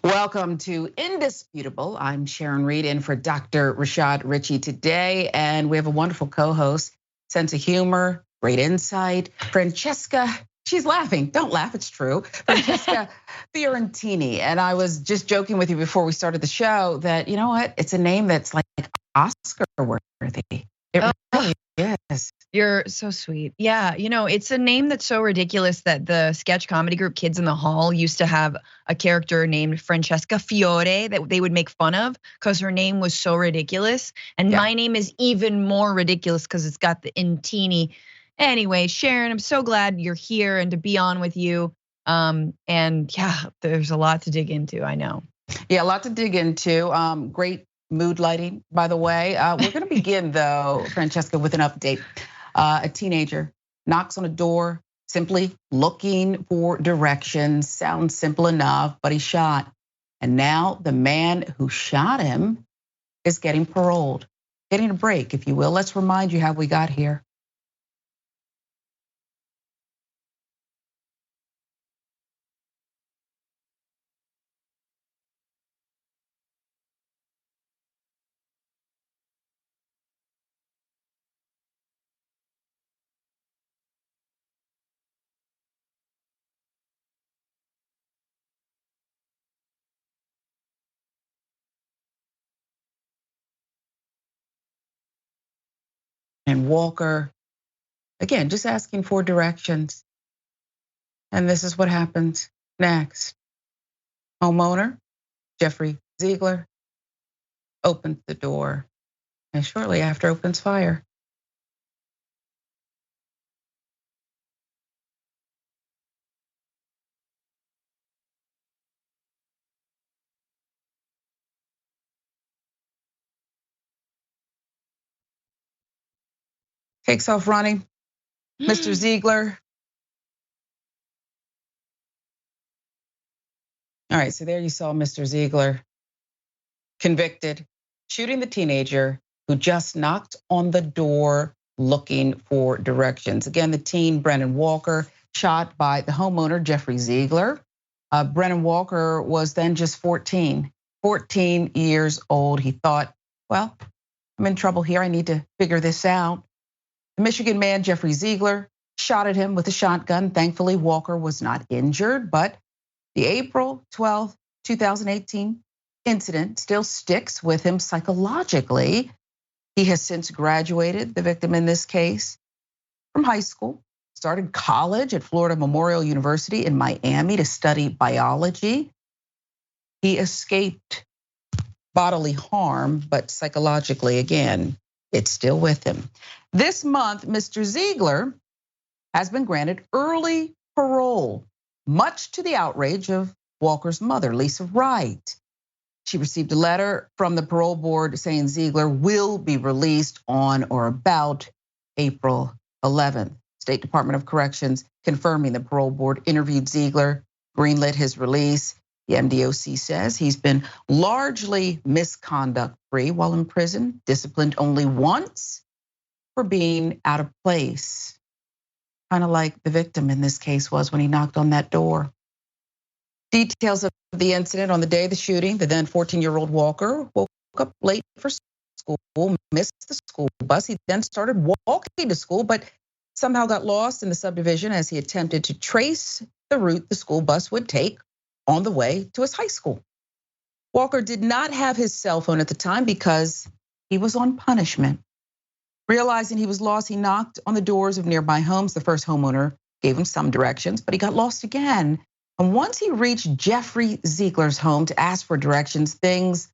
Welcome to Indisputable. I'm Sharon Reed in for Dr. Richey today, and we have a wonderful co-host, sense of humor, great insight, Francesca. She's laughing. Don't laugh, it's true. Francesca Fiorentini. And I was just joking with you before we started the show that, you know what? It's a name that's like Oscar worthy. It really is. You're so sweet. Yeah, it's a name that's so ridiculous that the sketch comedy group Kids in the Hall used to have a character named Francesca Fiore that they would make fun of because her name was so ridiculous. And my name is even more ridiculous because it's got the intini. Anyway, Sharon, I'm so glad you're here and to be on with you. And yeah, there's a lot to dig into, I know. Yeah, a lot to dig into. Great mood lighting, by the way. We're gonna begin though, Francesca, with an update. A teenager knocks on a door, simply looking for directions. Sounds simple enough, but he's shot. And now the man who shot him is getting paroled, getting a break, if you will. Let's remind you how we got here. And Walker, again, just asking for directions. And this is what happens next. Homeowner, Jeffrey Ziegler, opens the door and shortly after opens fire. Takes off running. Mr. Ziegler. All right, so there you saw Mr. Ziegler convicted, shooting the teenager who just knocked on the door looking for directions. Again, the teen, Brennan Walker, shot by the homeowner, Jeffrey Ziegler. Brennan Walker was then just 14 years old. He thought, well, I'm in trouble here. I need to figure this out. The Michigan man, Jeffrey Ziegler, shot at him with a shotgun. Thankfully, Walker was not injured, but the April 12th, 2018 incident still sticks with him psychologically. He has since graduated, the victim in this case, from high school, started college at Florida Memorial University in Miami to study biology. He escaped bodily harm, but psychologically, again, it's still with him. This month, Mr. Ziegler has been granted early parole, much to the outrage of Walker's mother, Lisa Wright. She received a letter from the parole board saying Ziegler will be released on or about April 11th. State Department of Corrections confirming the parole board interviewed Ziegler, greenlit his release. The MDOC says he's been largely misconduct-free while in prison, disciplined only once for being out of place. Kind of like the victim in this case was when he knocked on that door. Details of the incident: on the day of the shooting, the then 14-year-old Walker woke up late for school, missed the school bus. He then started walking to school, but somehow got lost in the subdivision as he attempted to trace the route the school bus would take on the way to his high school. Walker did not have his cell phone at the time because he was on punishment. Realizing he was lost, he knocked on the doors of nearby homes. The first homeowner gave him some directions, but he got lost again. And once he reached Jeffrey Ziegler's home to ask for directions, things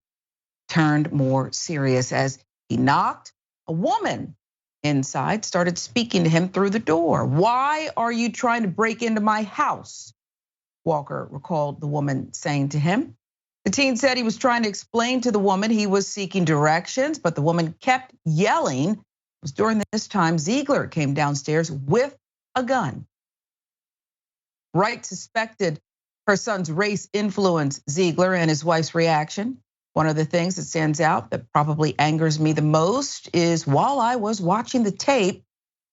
turned more serious. As he knocked, a woman inside started speaking to him through the door. "Why are you trying to break into my house?" Walker recalled the woman saying to him. The teen said he was trying to explain to the woman he was seeking directions, but the woman kept yelling. It was during this time Ziegler came downstairs with a gun. Wright suspected her son's race influenced Ziegler and his wife's reaction. One of the things that stands out that probably angers me the most is while I was watching the tape,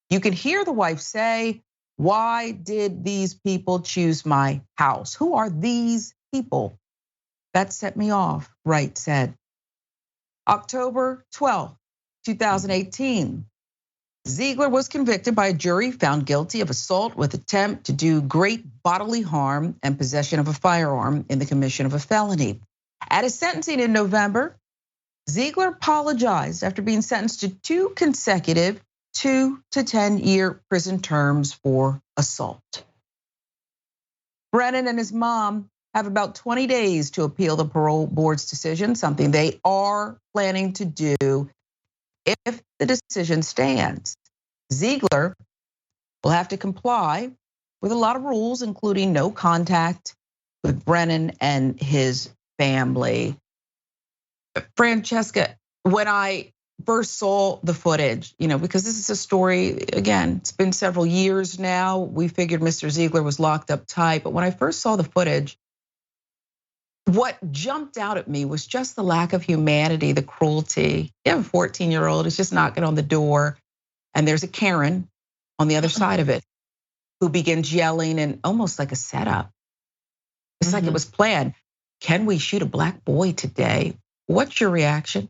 you could hear the wife say, "Why did these people choose my house? Who are these people?" That set me off, Wright said. October 12th, 2018. Ziegler was convicted by a jury, found guilty of assault with attempt to do great bodily harm and possession of a firearm in the commission of a felony. At his sentencing in November, Ziegler apologized after being sentenced to 2 consecutive 2 to 10-year prison terms for assault. Brennan and his mom have about 20 days to appeal the parole board's decision, something they are planning to do if the decision stands. Ziegler will have to comply with a lot of rules, including no contact with Brennan and his family. Francesca, when I first saw the footage, because this is a story, again, it's been several years now. We figured Mr. Ziegler was locked up tight, but when I first saw the footage, what jumped out at me was just the lack of humanity, the cruelty. You have a 14-year-old who's just knocking on the door, and there's a Karen on the other side of it who begins yelling and almost like a setup. It's like it was planned. Can we shoot a black boy today? What's your reaction?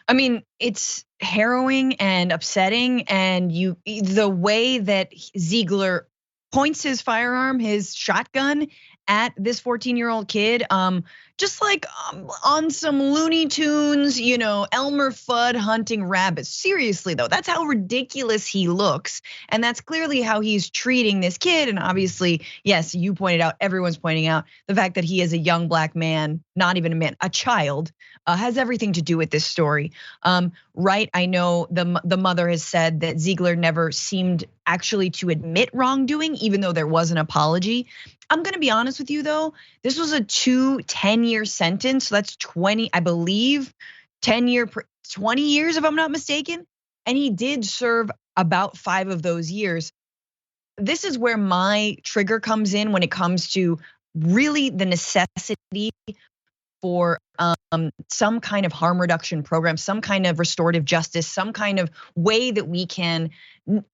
I mean, it's harrowing and upsetting, and the way that Ziegler points his firearm, his shotgun, at this 14-year-old kid, just like on some Looney Tunes, Elmer Fudd hunting rabbits. Seriously though, that's how ridiculous he looks. And that's clearly how he's treating this kid. And obviously, yes, you pointed out, everyone's pointing out the fact that he is a young black man, not even a man, a child, has everything to do with this story. Right, I know the mother has said that Ziegler never seemed actually to admit wrongdoing, even though there was an apology. I'm gonna be honest with you though, this was a 10-year sentence, so that's 20, I believe, 20 years if I'm not mistaken. And he did serve about 5 of those years. This is where my trigger comes in when it comes to really the necessity for some kind of harm reduction program, some kind of restorative justice, some kind of way that we can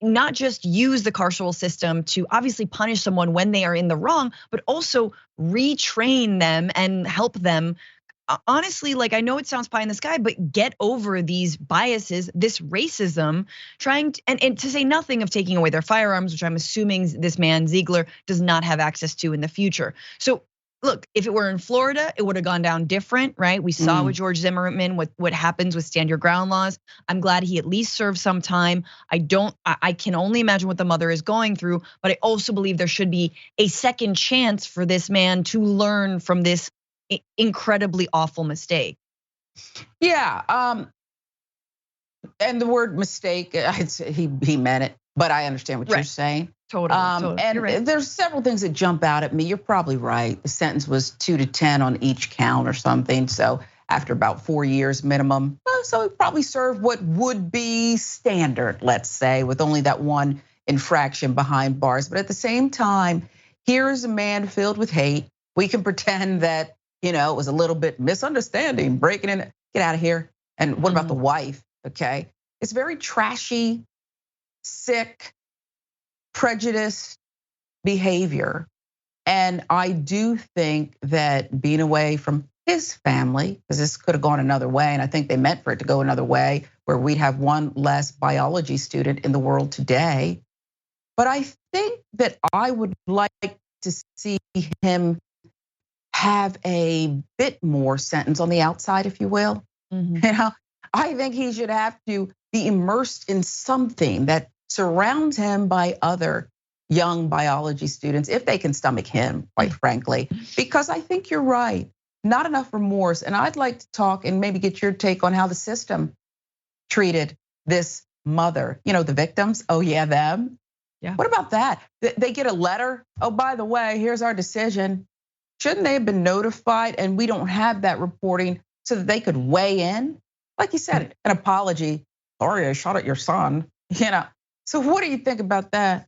not just use the carceral system to obviously punish someone when they are in the wrong, but also retrain them and help them. Honestly, like, I know it sounds pie in the sky, but get over these biases, this racism, and to say nothing of taking away their firearms, which I'm assuming this man Ziegler does not have access to in the future. So look, if it were in Florida, it would have gone down different, right? We saw with George Zimmerman what happens with stand your ground laws. I'm glad he at least served some time. I can only imagine what the mother is going through, but I also believe there should be a second chance for this man to learn from this incredibly awful mistake. Yeah, and the word mistake, he meant it, but I understand what you're saying. Totally. And right. There's several things that jump out at me. You're probably right. The sentence was 2 to 10 on each count or something. So after about 4 years minimum, so he probably served what would be standard, let's say, with only that one infraction behind bars. But at the same time, here is a man filled with hate. We can pretend that, it was a little bit misunderstanding, breaking in, get out of here. And what about the wife, okay? It's very trashy, sick, prejudiced behavior. And I do think that being away from his family, because this could have gone another way, and I think they meant for it to go another way, where we'd have one less biology student in the world today. But I think that I would like to see him have a bit more sentence on the outside, if you will. I think he should have to be immersed in something that surrounds him by other young biology students, if they can stomach him, quite frankly, because I think you're right. Not enough remorse. And I'd like to talk and maybe get your take on how the system treated this mother. The victims, oh yeah, them. Yeah. What about that? They get a letter, oh, by the way, here's our decision. Shouldn't they have been notified? And we don't have that reporting so that they could weigh in. Like you said, an apology. Sorry, I shot at your son. So what do you think about that?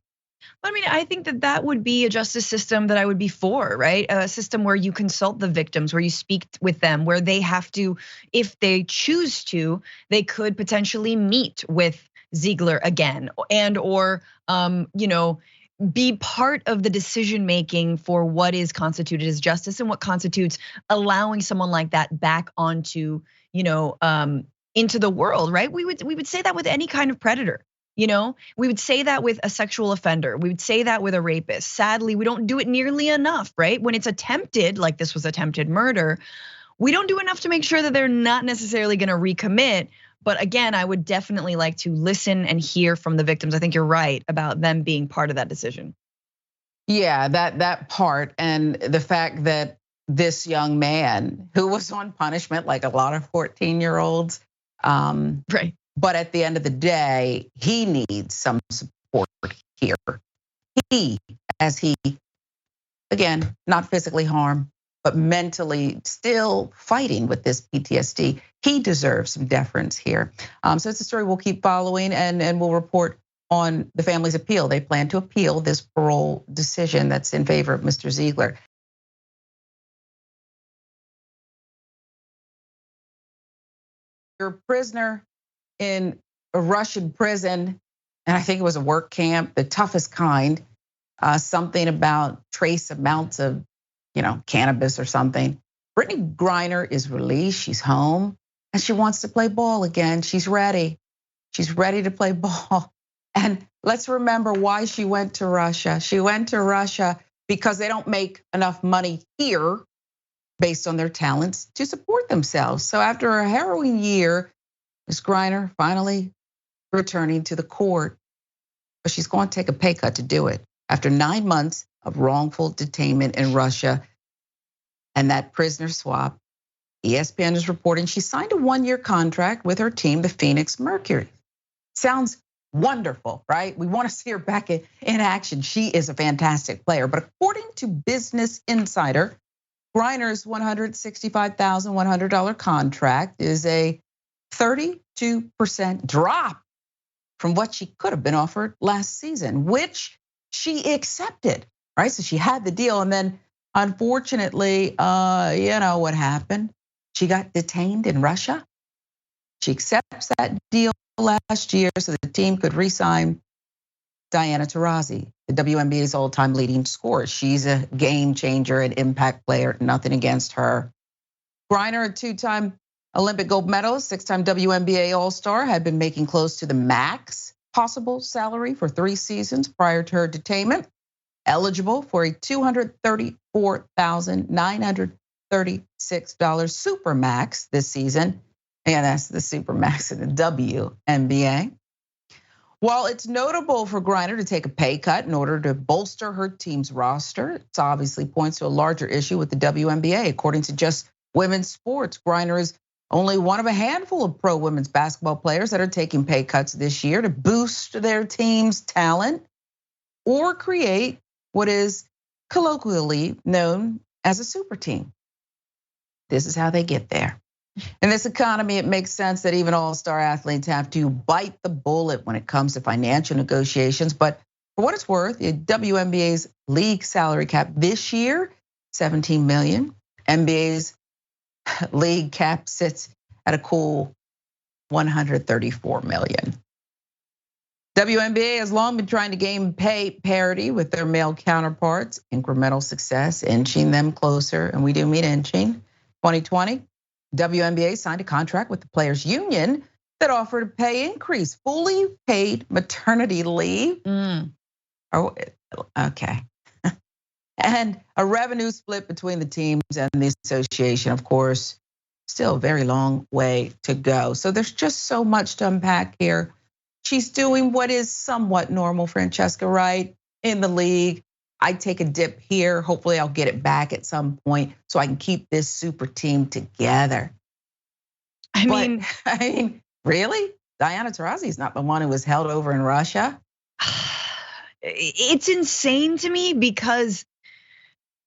I mean, I think that would be a justice system that I would be for, right? A system where you consult the victims, where you speak with them, where they have to, if they choose to, they could potentially meet with Ziegler again, and or be part of the decision making for what is constituted as justice and what constitutes allowing someone like that back onto, into the world, right? We would say that with any kind of predator. We would say that with a sexual offender. We would say that with a rapist. Sadly, we don't do it nearly enough, right? When it's attempted, like this was attempted murder, we don't do enough to make sure that they're not necessarily gonna recommit. But again, I would definitely like to listen and hear from the victims. I think you're right about them being part of that decision. Yeah, that part, and the fact that this young man who was on punishment like a lot of 14-year-olds, right. But at the end of the day, he needs some support here. As he, again, not physically harmed, but mentally still fighting with this PTSD, he deserves some deference here. So it's a story we'll keep following, and we'll report on the family's appeal. They plan to appeal this parole decision that's in favor of Mr. Ziegler. You're a prisoner in a Russian prison, and I think it was a work camp, the toughest kind. Something about trace amounts of, cannabis or something. Brittney Griner is released. She's home, and she wants to play ball again. She's ready. She's ready to play ball. And let's remember why she went to Russia. She went to Russia because they don't make enough money here based on their talents to support themselves. So after a harrowing year, Ms. Griner finally returning to the court, but she's going to take a pay cut to do it. After 9 months of wrongful detainment in Russia and that prisoner swap, ESPN is reporting she signed a 1-year contract with her team, the Phoenix Mercury. Sounds wonderful, right? We want to see her back in action. She is a fantastic player. But according to Business Insider, Griner's $165,100 contract is a 32% drop from what she could have been offered last season, which she accepted, right? So she had the deal, and then unfortunately, what happened? She got detained in Russia. She accepts that deal last year so the team could re-sign Diana Taurasi, the WNBA's all-time leading scorer. She's a game changer, an impact player, nothing against her. Griner, a 2-time Olympic gold medalist, 6-time WNBA All-Star, had been making close to the max possible salary for 3 seasons prior to her detainment, eligible for a $234,936 super max this season. And that's the super max in the WNBA. While it's notable for Griner to take a pay cut in order to bolster her team's roster, it obviously points to a larger issue with the WNBA. According to Just Women's Sports, Griner is only one of a handful of pro women's basketball players that are taking pay cuts this year to boost their team's talent or create what is colloquially known as a super team. This is how they get there. In this economy, it makes sense that even all-star athletes have to bite the bullet when it comes to financial negotiations. But for what it's worth, the WNBA's league salary cap this year, $17 million. NBA's league cap sits at a cool $134 million. WNBA has long been trying to gain pay parity with their male counterparts, incremental success, inching them closer, and we do mean inching. 2020, WNBA signed a contract with the players' union that offered a pay increase, fully paid maternity leave. Oh, okay. And a revenue split between the teams and the association, of course, still a very long way to go. So there's just so much to unpack here. She's doing what is somewhat normal, Francesca, right? In the league. I take a dip here. Hopefully I'll get it back at some point so I can keep this super team together. I mean, really? Diana Taurasi is not the one who was held over in Russia. It's insane to me because,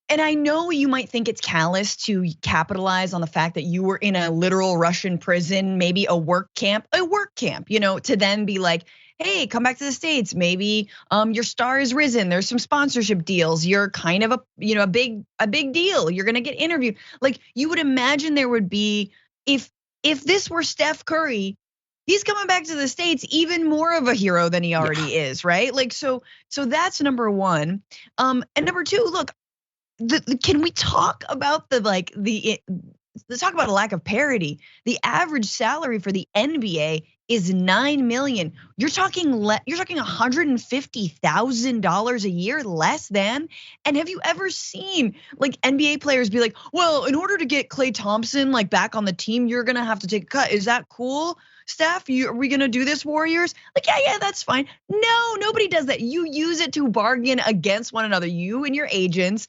and I know you might think it's callous to capitalize on the fact that you were in a literal Russian prison, maybe a work camp, to then be like, hey, come back to the States. Maybe your star is risen. There's some sponsorship deals. You're kind of a big deal. You're gonna get interviewed. Like you would imagine there would be, if this were Steph Curry, he's coming back to the States even more of a hero than he already is, right? Like, so that's number one. And number two, look, can we talk about let's talk about a lack of parity. The average salary for the NBA is $9 million. You're talking $150,000 a year less than. And have you ever seen like NBA players be like, well, in order to get Klay Thompson like back on the team, you're gonna have to take a cut. Is that cool? Steph, are we gonna do this, Warriors? Like, yeah, that's fine. No, nobody does that. You use it to bargain against one another. You and your agents,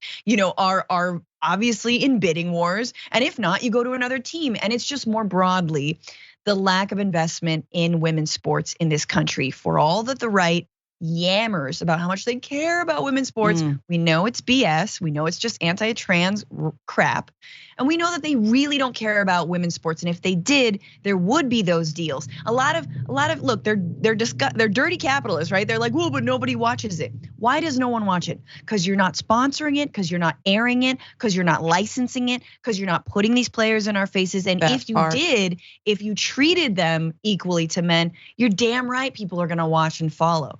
are obviously in bidding wars. And if not, you go to another team. And it's just more broadly the lack of investment in women's sports in this country. For all that the right yammers about how much they care about women's sports, we know it's BS. We know it's just anti-trans crap. And we know that they really don't care about women's sports. And if they did, there would be those deals. A lot of look, they're dirty capitalists, right? They're like, well, but nobody watches it. Why does no one watch it? Because you're not sponsoring it, because you're not airing it, because you're not licensing it, because you're not putting these players in our faces. And if you did, if you treated them equally to men, you're damn right people are gonna watch and follow.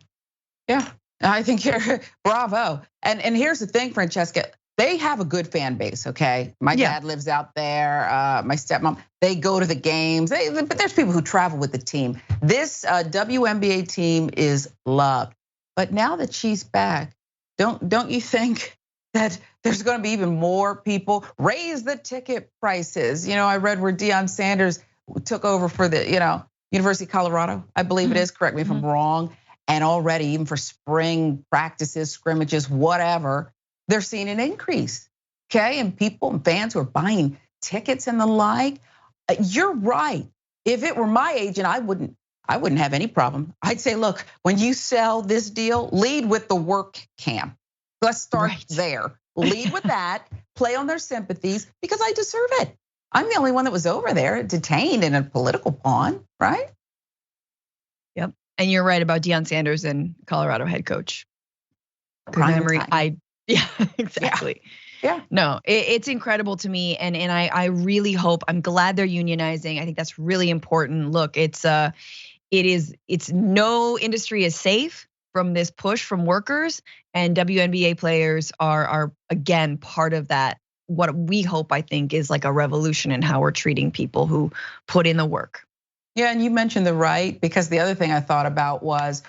Yeah, I think you're bravo. And here's the thing, Francesca, they have a good fan base, okay? My dad lives out there, my stepmom, they go to the games, but there's people who travel with the team. This WNBA team is loved. But now that she's back, don't you think that there's gonna be even more people raise the ticket prices? I read where Deion Sanders took over for the, University of Colorado, I believe it is, correct me if I'm wrong. And already, even for spring practices, scrimmages, whatever, they're seeing an increase, okay? And people and fans who are buying tickets and the like. You're right. If it were my agent, I wouldn't have any problem. I'd say, look, when you sell this deal, lead with the work camp. Let's start there. Lead with that, play on their sympathies, because I deserve it. I'm the only one that was over there detained in a political pawn, right? Yep. And you're right about Deion Sanders and Colorado head coach. Yeah, exactly. Yeah. No, it's incredible to me, and I really hope. I'm glad they're unionizing. I think that's really important. Look, it's no industry is safe from this push from workers, and WNBA players are again part of that. What we hope, I think, is like a revolution in how we're treating people who put in the work. Yeah, and you mentioned the right, because the other thing I thought about was,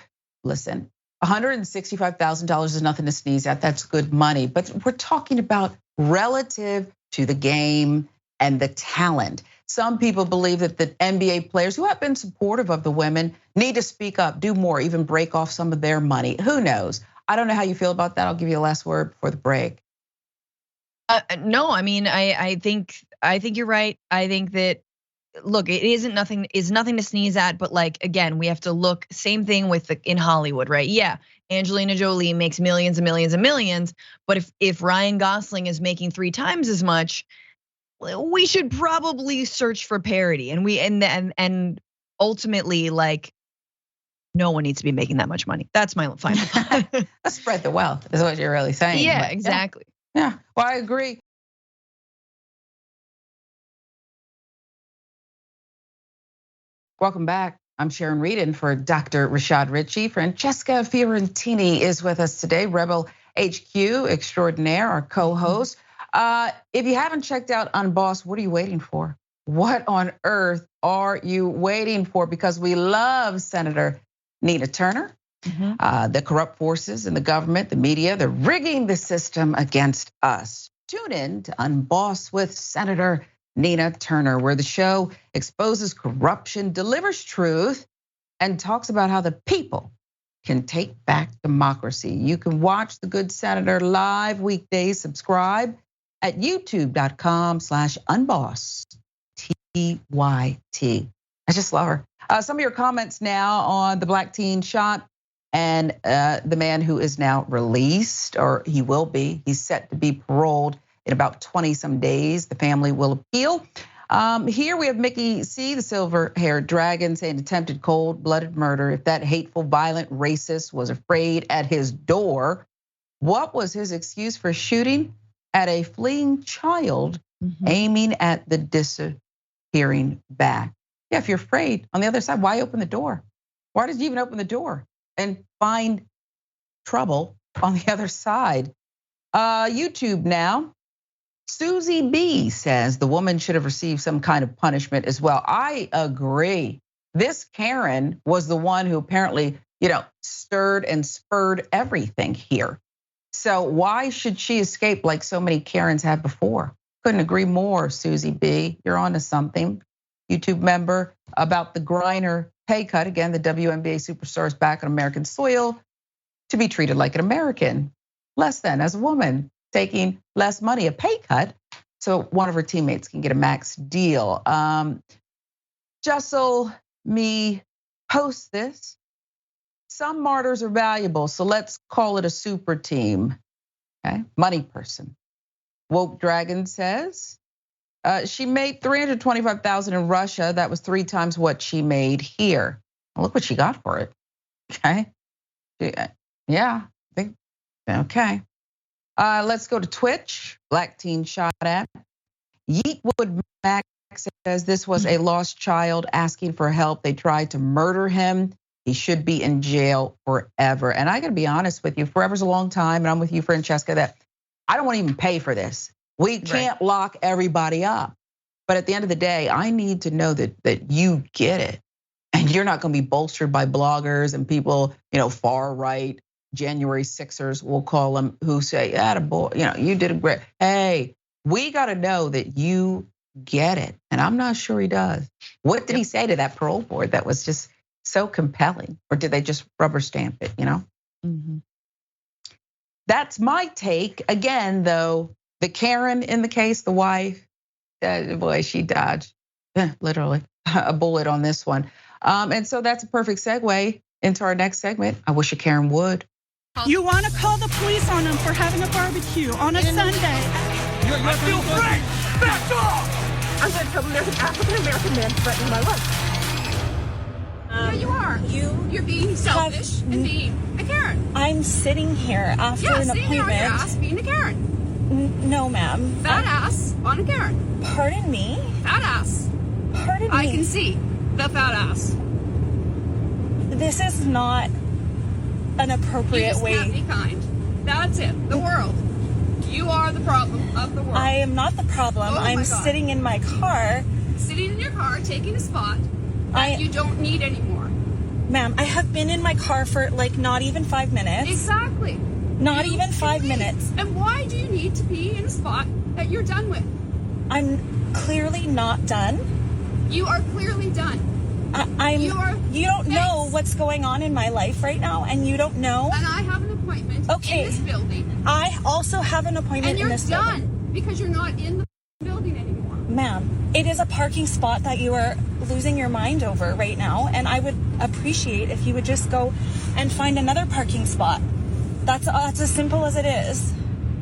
listen, $165,000 is nothing to sneeze at. That's good money, but we're talking about relative to the game and the talent. Some people believe that the NBA players who have been supportive of the women need to speak up, do more, even break off some of their money. Who knows? I don't know how you feel about that. I'll give you a last word before the break. No, I mean, I think you're right. I think that, look, it isn't nothing to sneeze at, but like, again, we have to look, same thing with in Hollywood, right? Yeah, Angelina Jolie makes millions and millions and millions, but if Ryan Gosling is making 3 times as much, we should probably search for parity. And ultimately, like, no one needs to be making that much money. That's my final thought. Let's spread the wealth, is what you're really saying. Yeah, exactly. Yeah, well, I agree. Welcome back. I'm Sharon Reed, and for Dr. Rashad Richey, Francesca Fiorentini is with us today, Rebel HQ extraordinaire, our co-host. If you haven't checked out Unbossed, what are you waiting for? What on earth are you waiting for? Because we love Senator Nina Turner. The corrupt forces in the government, the media, they're rigging the system against us. Tune in to Unbossed with Senator Nina Turner, where the show exposes corruption, delivers truth, and talks about how the people can take back democracy. You can watch the Good Senator live weekdays. Subscribe at youtube.com/unbossed, TYT. I just love her. Some of your comments now on the black teen shot and the man who is now released, or he will be. He's set to be paroled in about 20 some days. The family will appeal. Here we have Mickey C, the silver-haired dragon, saying attempted cold-blooded murder. If that hateful, violent racist was afraid at his door, what was his excuse for shooting at a fleeing child, aiming at the disappearing bat? Yeah, if you're afraid on the other side, why open the door? Why did you even open the door and find trouble on the other side? YouTube now. Susie B says the woman should have received some kind of punishment as well. I agree. This Karen was the one who apparently, stirred and spurred everything here. So why should she escape like so many Karens have before? Couldn't agree more, Susie B. You're on to something. YouTube member about the Griner pay cut. Again, the WNBA superstar is back on American soil to be treated like an American, less than as a woman, taking less money, a pay cut, so one of her teammates can get a max deal. Jessel me post this. Some martyrs are valuable, so let's call it a super team. Okay, money person. Woke Dragon says she made $325,000 in Russia. That was 3 times what she made here. Well, look what she got for it. Okay, yeah, I think okay. Let's go to Twitch. Black teen shot at. Yeetwood Max says this was a lost child asking for help. They tried to murder him. He should be in jail forever. And I gotta be honest with you, forever's a long time, and I'm with you, Francesca, that I don't want to even pay for this. We can't lock everybody up. But at the end of the day, I need to know that you get it. And you're not gonna be bolstered by bloggers and people, far right, January 6ers, we'll call them, who say, attaboy, you did a great. Hey, we gotta know that you get it. And I'm not sure he does. What did he say to that parole board that was just so compelling? Or did they just rubber stamp it, Mm-hmm. That's my take. Again, though, the Karen in the case, the wife, boy, she dodged literally a bullet on this one. And so that's a perfect segue into our next segment. I wish a Karen would. You want to call the police on them for having a barbecue on a Sunday. I feel free! Back off! I'm going to tell them there's an African-American man threatening my life. Yeah, you are. You're being selfish and being a Karen. I'm sitting here after an sitting appointment. on your ass being a Karen. No, ma'am. Fat ass on a Karen. Pardon me? Fat ass. Pardon me? I can see the fat ass. This is not an appropriate way. You just can't be kind. That's it. The world. You are the problem of the world. I am not the problem. I'm sitting in my car. Sitting in your car, taking a spot that you don't need anymore. Ma'am, I have been in my car for not even 5 minutes. Exactly. Not even 5 minutes. And why do you need to be in a spot that you're done with? I'm clearly not done. You are clearly done. You don't know what's going on in my life right now, and you don't know. And I have an appointment in this building. I also have an appointment in this building. And you're done because you're not in the building anymore. Ma'am, it is a parking spot that you are losing your mind over right now, and I would appreciate if you would just go and find another parking spot. That's as simple as it is.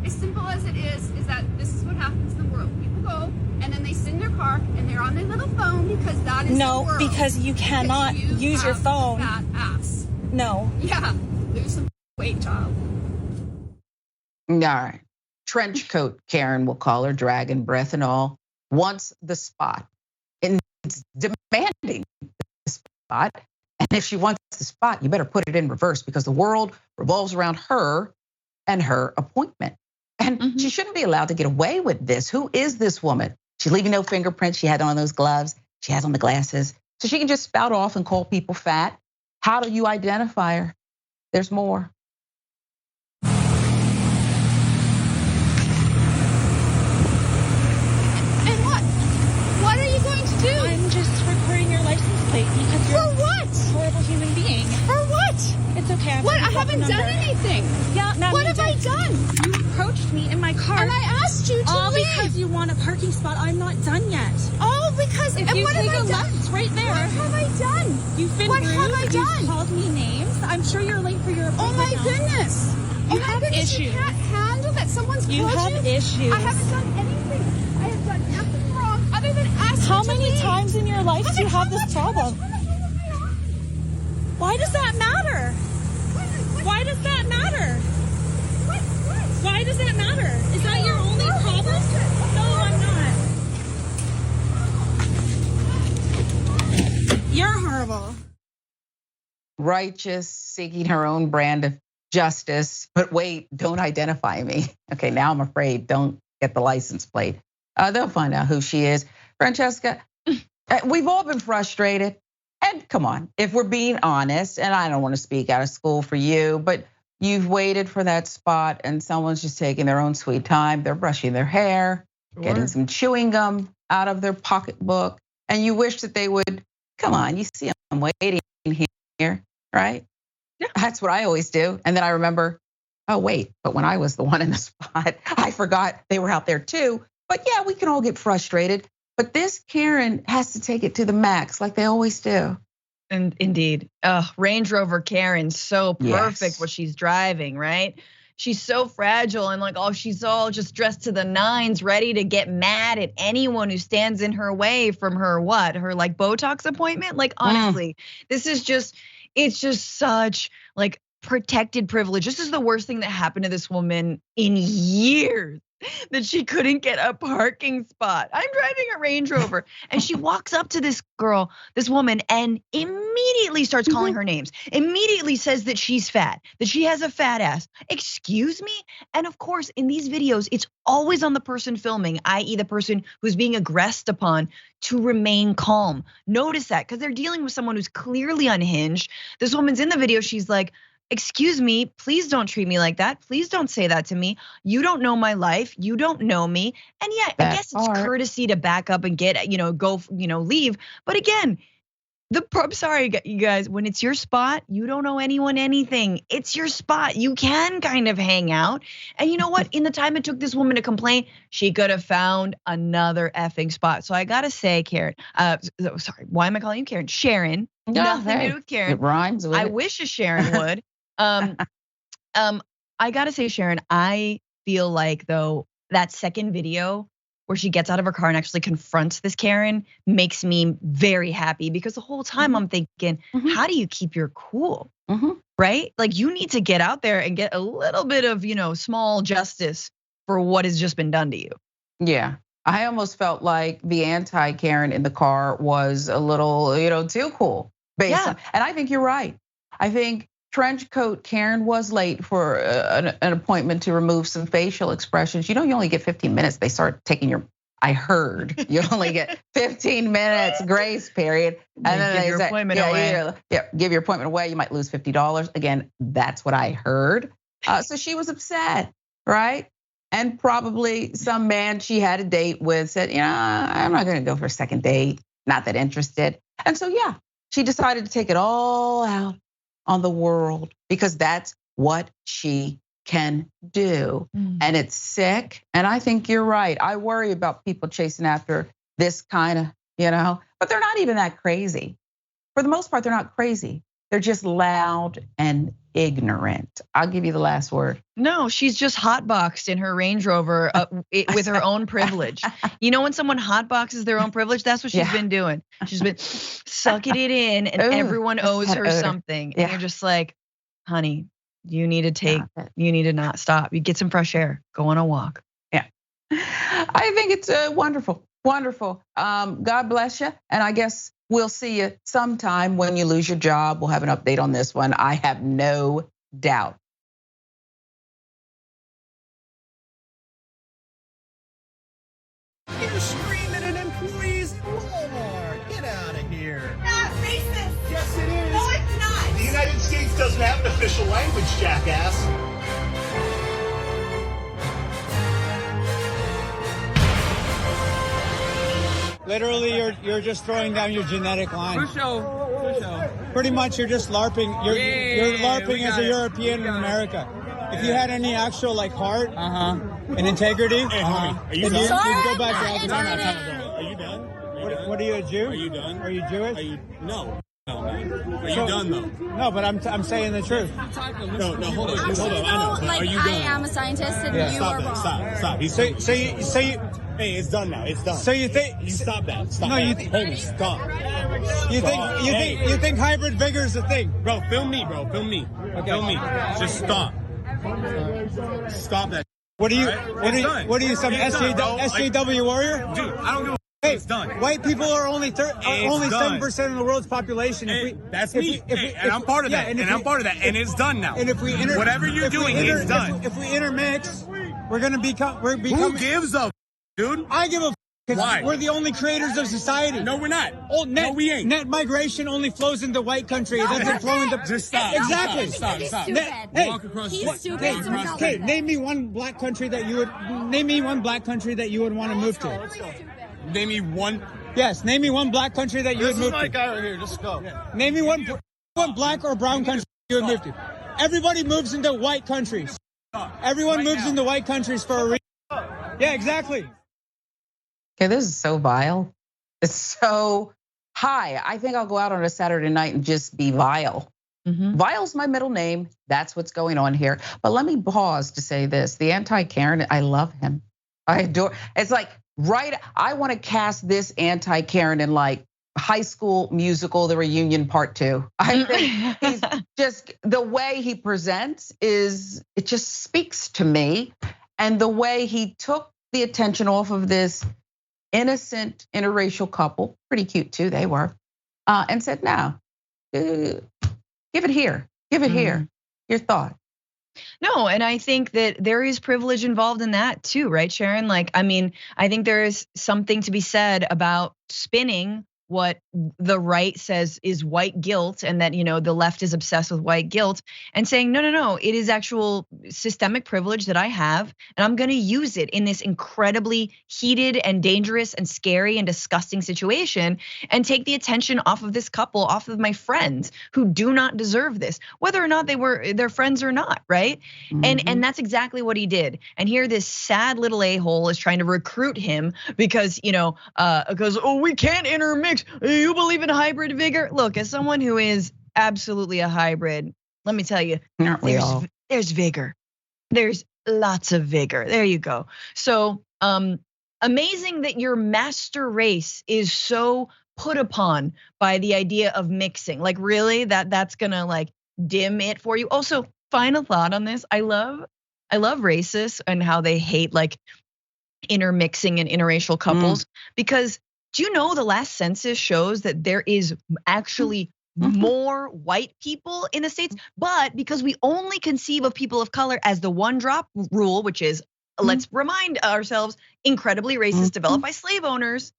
As simple as it is that this is what happens in the world. People go and then they sit in their car and they're on their little phone because that is the world. No, because you cannot use your phone. Fat ass. No. Yeah, lose some weight, child. All right. Trench coat Karen, we'll call her, dragon breath and all, wants the spot. And it's demanding the spot. And if she wants the spot, you better put it in reverse because the world revolves around her and her appointment. And she shouldn't be allowed to get away with this. Who is this woman? She's leaving no fingerprints. She had on those gloves. She has on the glasses. So she can just spout off and call people fat. How do you identify her? There's more. And what? What are you going to do? I'm just recording your license plate because you're For what? a horrible human being. For what? It's okay. What? I haven't done anything. Yeah, ma'am, what have I done? You approached me in my car. And I asked you to all leave. Because you want a parking spot. I'm not done yet. Oh, because if and you what take have a I done? left right there. What have I done? You've been what rude. Have I done? You've called me names. I'm sure you're late for your appointment. Oh my goodness. You have issues. You can't handle that someone's You called have issues. I haven't done anything. I have done nothing wrong other than asking How to many leave. times in your life do you have this problem? Why does that matter? Why does that matter? Why does that matter? Is that your only problem? No, I'm not. righteous, seeking her own brand of justice. But wait, don't identify me. Okay, now I'm afraid. Don't get the license plate. They'll find out who she is. Francesca, we've all been frustrated. And come on, if we're being honest, and I don't want to speak out of school for you, but you've waited for that spot and someone's just taking their own sweet time. They're brushing their hair, getting some chewing gum out of their pocketbook. And you wish that they would, come on, you see I'm waiting here, right? Yeah. That's what I always do. And then I remember, oh wait, but when I was the one in the spot, I forgot they were out there too. But yeah, we can all get frustrated. But this Karen has to take it to the max like they always do. And indeed, Range Rover Karen, so perfect what she's driving, right? She's so fragile and like, she's all just dressed to the nines, ready to get mad at anyone who stands in her way from her her like Botox appointment. Like honestly, this is it's just such like protected privilege. This is the worst thing that happened to this woman in years. That she couldn't get a parking spot. I'm driving a Range Rover and she walks up to this woman and immediately starts calling her names. Immediately says that she's fat, that she has a fat ass. Excuse me? And of course, in these videos, it's always on the person filming, i.e. the person who's being aggressed upon to remain calm. Notice that because they're dealing with someone who's clearly unhinged. This woman's in the video, she's like, excuse me, please don't treat me like that. Please don't say that to me. You don't know my life. You don't know me. And yeah, I guess it's courtesy to back up and get, go, leave. But again, I'm sorry, you guys, when it's your spot, you don't owe anyone anything. It's your spot. You can kind of hang out. And you know what? In the time it took this woman to complain, she could have found another effing spot. So I gotta say, Karen, sorry, why am I calling you Karen? Sharon, nothing to do with Karen. It rhymes with I wish a Sharon would. I gotta say, Sharon, I feel like though that second video where she gets out of her car and actually confronts this Karen makes me very happy because the whole time I'm thinking, how do you keep your cool? Right? Like you need to get out there and get a little bit of, small justice for what has just been done to you. Yeah. I almost felt like the anti-Karen in the car was a little, too cool. And I think you're right. I think trench coat Karen was late for an appointment to remove some facial expressions. You only get 15 minutes. They start taking I heard you only get 15 minutes grace period. And then give your appointment away. Give your appointment away. You might lose $50. Again, that's what I heard. So she was upset, right? And probably some man she had a date with said, I'm not gonna go for a second date. Not that interested. And so, she decided to take it all out on the world because that's what she can do. And it's sick. And I think you're right. I worry about people chasing after this kind of, but they're not even that crazy. For the most part, they're not crazy. They're just loud and ignorant. I'll give you the last word. No, she's just hotboxed in her Range Rover with her own privilege. When someone hotboxes their own privilege, that's what she's been doing. She's been sucking it in and everyone owes her something. And you're just like, honey, you need to not stop. You get some fresh air, go on a walk. Yeah, I think it's wonderful, wonderful. God bless you. And I guess we'll see you sometime when you lose your job. We'll have an update on this one. I have no doubt. You're screaming at employees at Walmart. Get out of here. Not racist. Yes, it is. No, it's not. The United States doesn't have an official language, jackass. Literally, you're just throwing down your genetic line. For sure. Pretty much, you're just LARPing. You're LARPing as a European in America. If you had any actual heart and integrity, Hey, homie, are you then done? you'd go back to Africa. Are you done? What are you, a Jew? Are you done? Are you Jewish? No, man. Are you done though? No, but I'm saying the truth. No, hold on. I know. But are you done? I am a scientist and you Stop are that. wrong. Stop. So you. Hey, it's done now. It's done. So you think? You stop that. Stop. No, you Homie, stop. You think hybrid vigor is a thing? Bro, film me, bro. Film me. Okay. Film me. Just stop. Stop that. What are you? Right? What are you? Some It's done, bro. SJW warrior? Dude, I don't give a Hey, it's done. white people are only only done. 7% of the world's population. That's me, and I'm part of that. And I'm part of that, and it's done now. And if we whatever you're doing, it's done. If we intermix, we're gonna become. Who gives a dude? I give a. Why? We're the only creators of society. No, we're not. No, we ain't. Net migration only flows into white country. It doesn't flow into. Just stop. Exactly. Stop. Hey, Walk across the He's street. stupid. okay, name me one black country that you would want to move to. Name me one. Yes, name me one black country that you would move to. guy right here. Just go. Name me one black or brown country you would move to. Everybody moves into white countries. Everyone moves into white countries for a reason. Yeah, exactly. Okay, this is so vile. It's so high. I think I'll go out on a Saturday night and just be vile. Vile's my middle name. That's what's going on here. But let me pause to say this. The anti-Karen, I love him. I adore. It's like, right, I want to cast this anti-Karen in like High School Musical, The Reunion Part 2. I think he's just, the way he presents it just speaks to me. And the way he took the attention off of this innocent interracial couple, pretty cute too, they were, and said, no, give it here, your thought. No, and I think that there is privilege involved in that too, right, Sharon? Like, I mean, I think there is something to be said about spinning what the right says is white guilt, and that, the left is obsessed with white guilt, and saying, no, it is actual systemic privilege that I have, and I'm gonna use it in this incredibly heated and dangerous and scary and disgusting situation, and take the attention off of this couple, off of my friends who do not deserve this, whether or not they were their friends or not, right? And that's exactly what he did. And here this sad little a-hole is trying to recruit him because, goes, oh, we can't intermix. You believe in hybrid vigor? Look, as someone who is absolutely a hybrid, let me tell you, there's vigor. There's lots of vigor. There you go. So amazing that your master race is so put upon by the idea of mixing. Like, really, that's gonna like dim it for you. Also, final thought on this. I love racists and how they hate like intermixing and interracial couples, because do you know the last census shows that there is actually more white people in the States, but because we only conceive of people of color as the one drop rule, which is, let's remind ourselves, incredibly racist, developed by slave owners,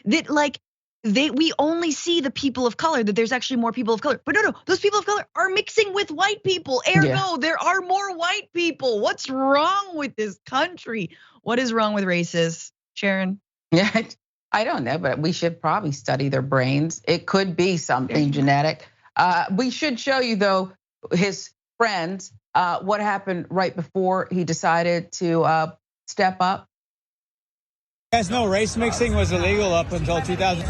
that like we only see the people of color, that there's actually more people of color. But no, those people of color are mixing with white people. Ergo, there are more white people. What's wrong with this country? What is wrong with racists, Sharon? Yeah. I don't know, but we should probably study their brains. It could be something genetic. We should show you though, his friends, what happened right before he decided to step up. You guys know race mixing was illegal up until 2000.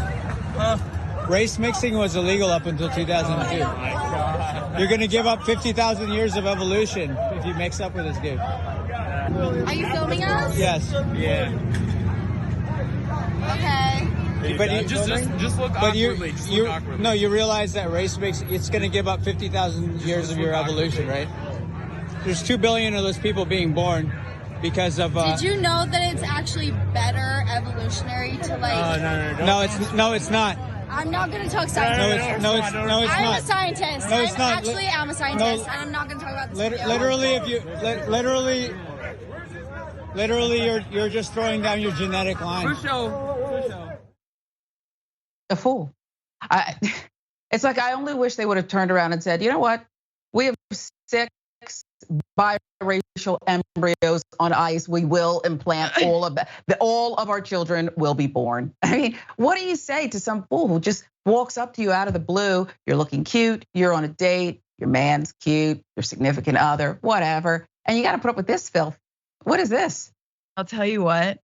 Race mixing was illegal up until 2002. You're gonna give up 50,000 years of evolution if you mix up with this dude. Are you filming us? Yes. Yeah. Okay. But you, just look awkwardly. No, you realize that race mix, it's gonna give up 50,000 years of your evolution, right? There's 2 billion of those people being born because of. Did you know that it's actually better evolutionary to like? No, it's not. I'm not gonna talk science. It's not. I'm a scientist. No, it's not. I'm a scientist, and I'm not gonna talk about this. Literally, if you literally, you're just throwing down your genetic line. For sure. A fool. It's like, I only wish they would have turned around and said, you know what? We have 6 biracial embryos on ice. We will implant all of our children will be born. I mean, what do you say to some fool who just walks up to you out of the blue? You're looking cute. You're on a date. Your man's cute. Your significant other, whatever. And you got to put up with this filth. What is this? I'll tell you what.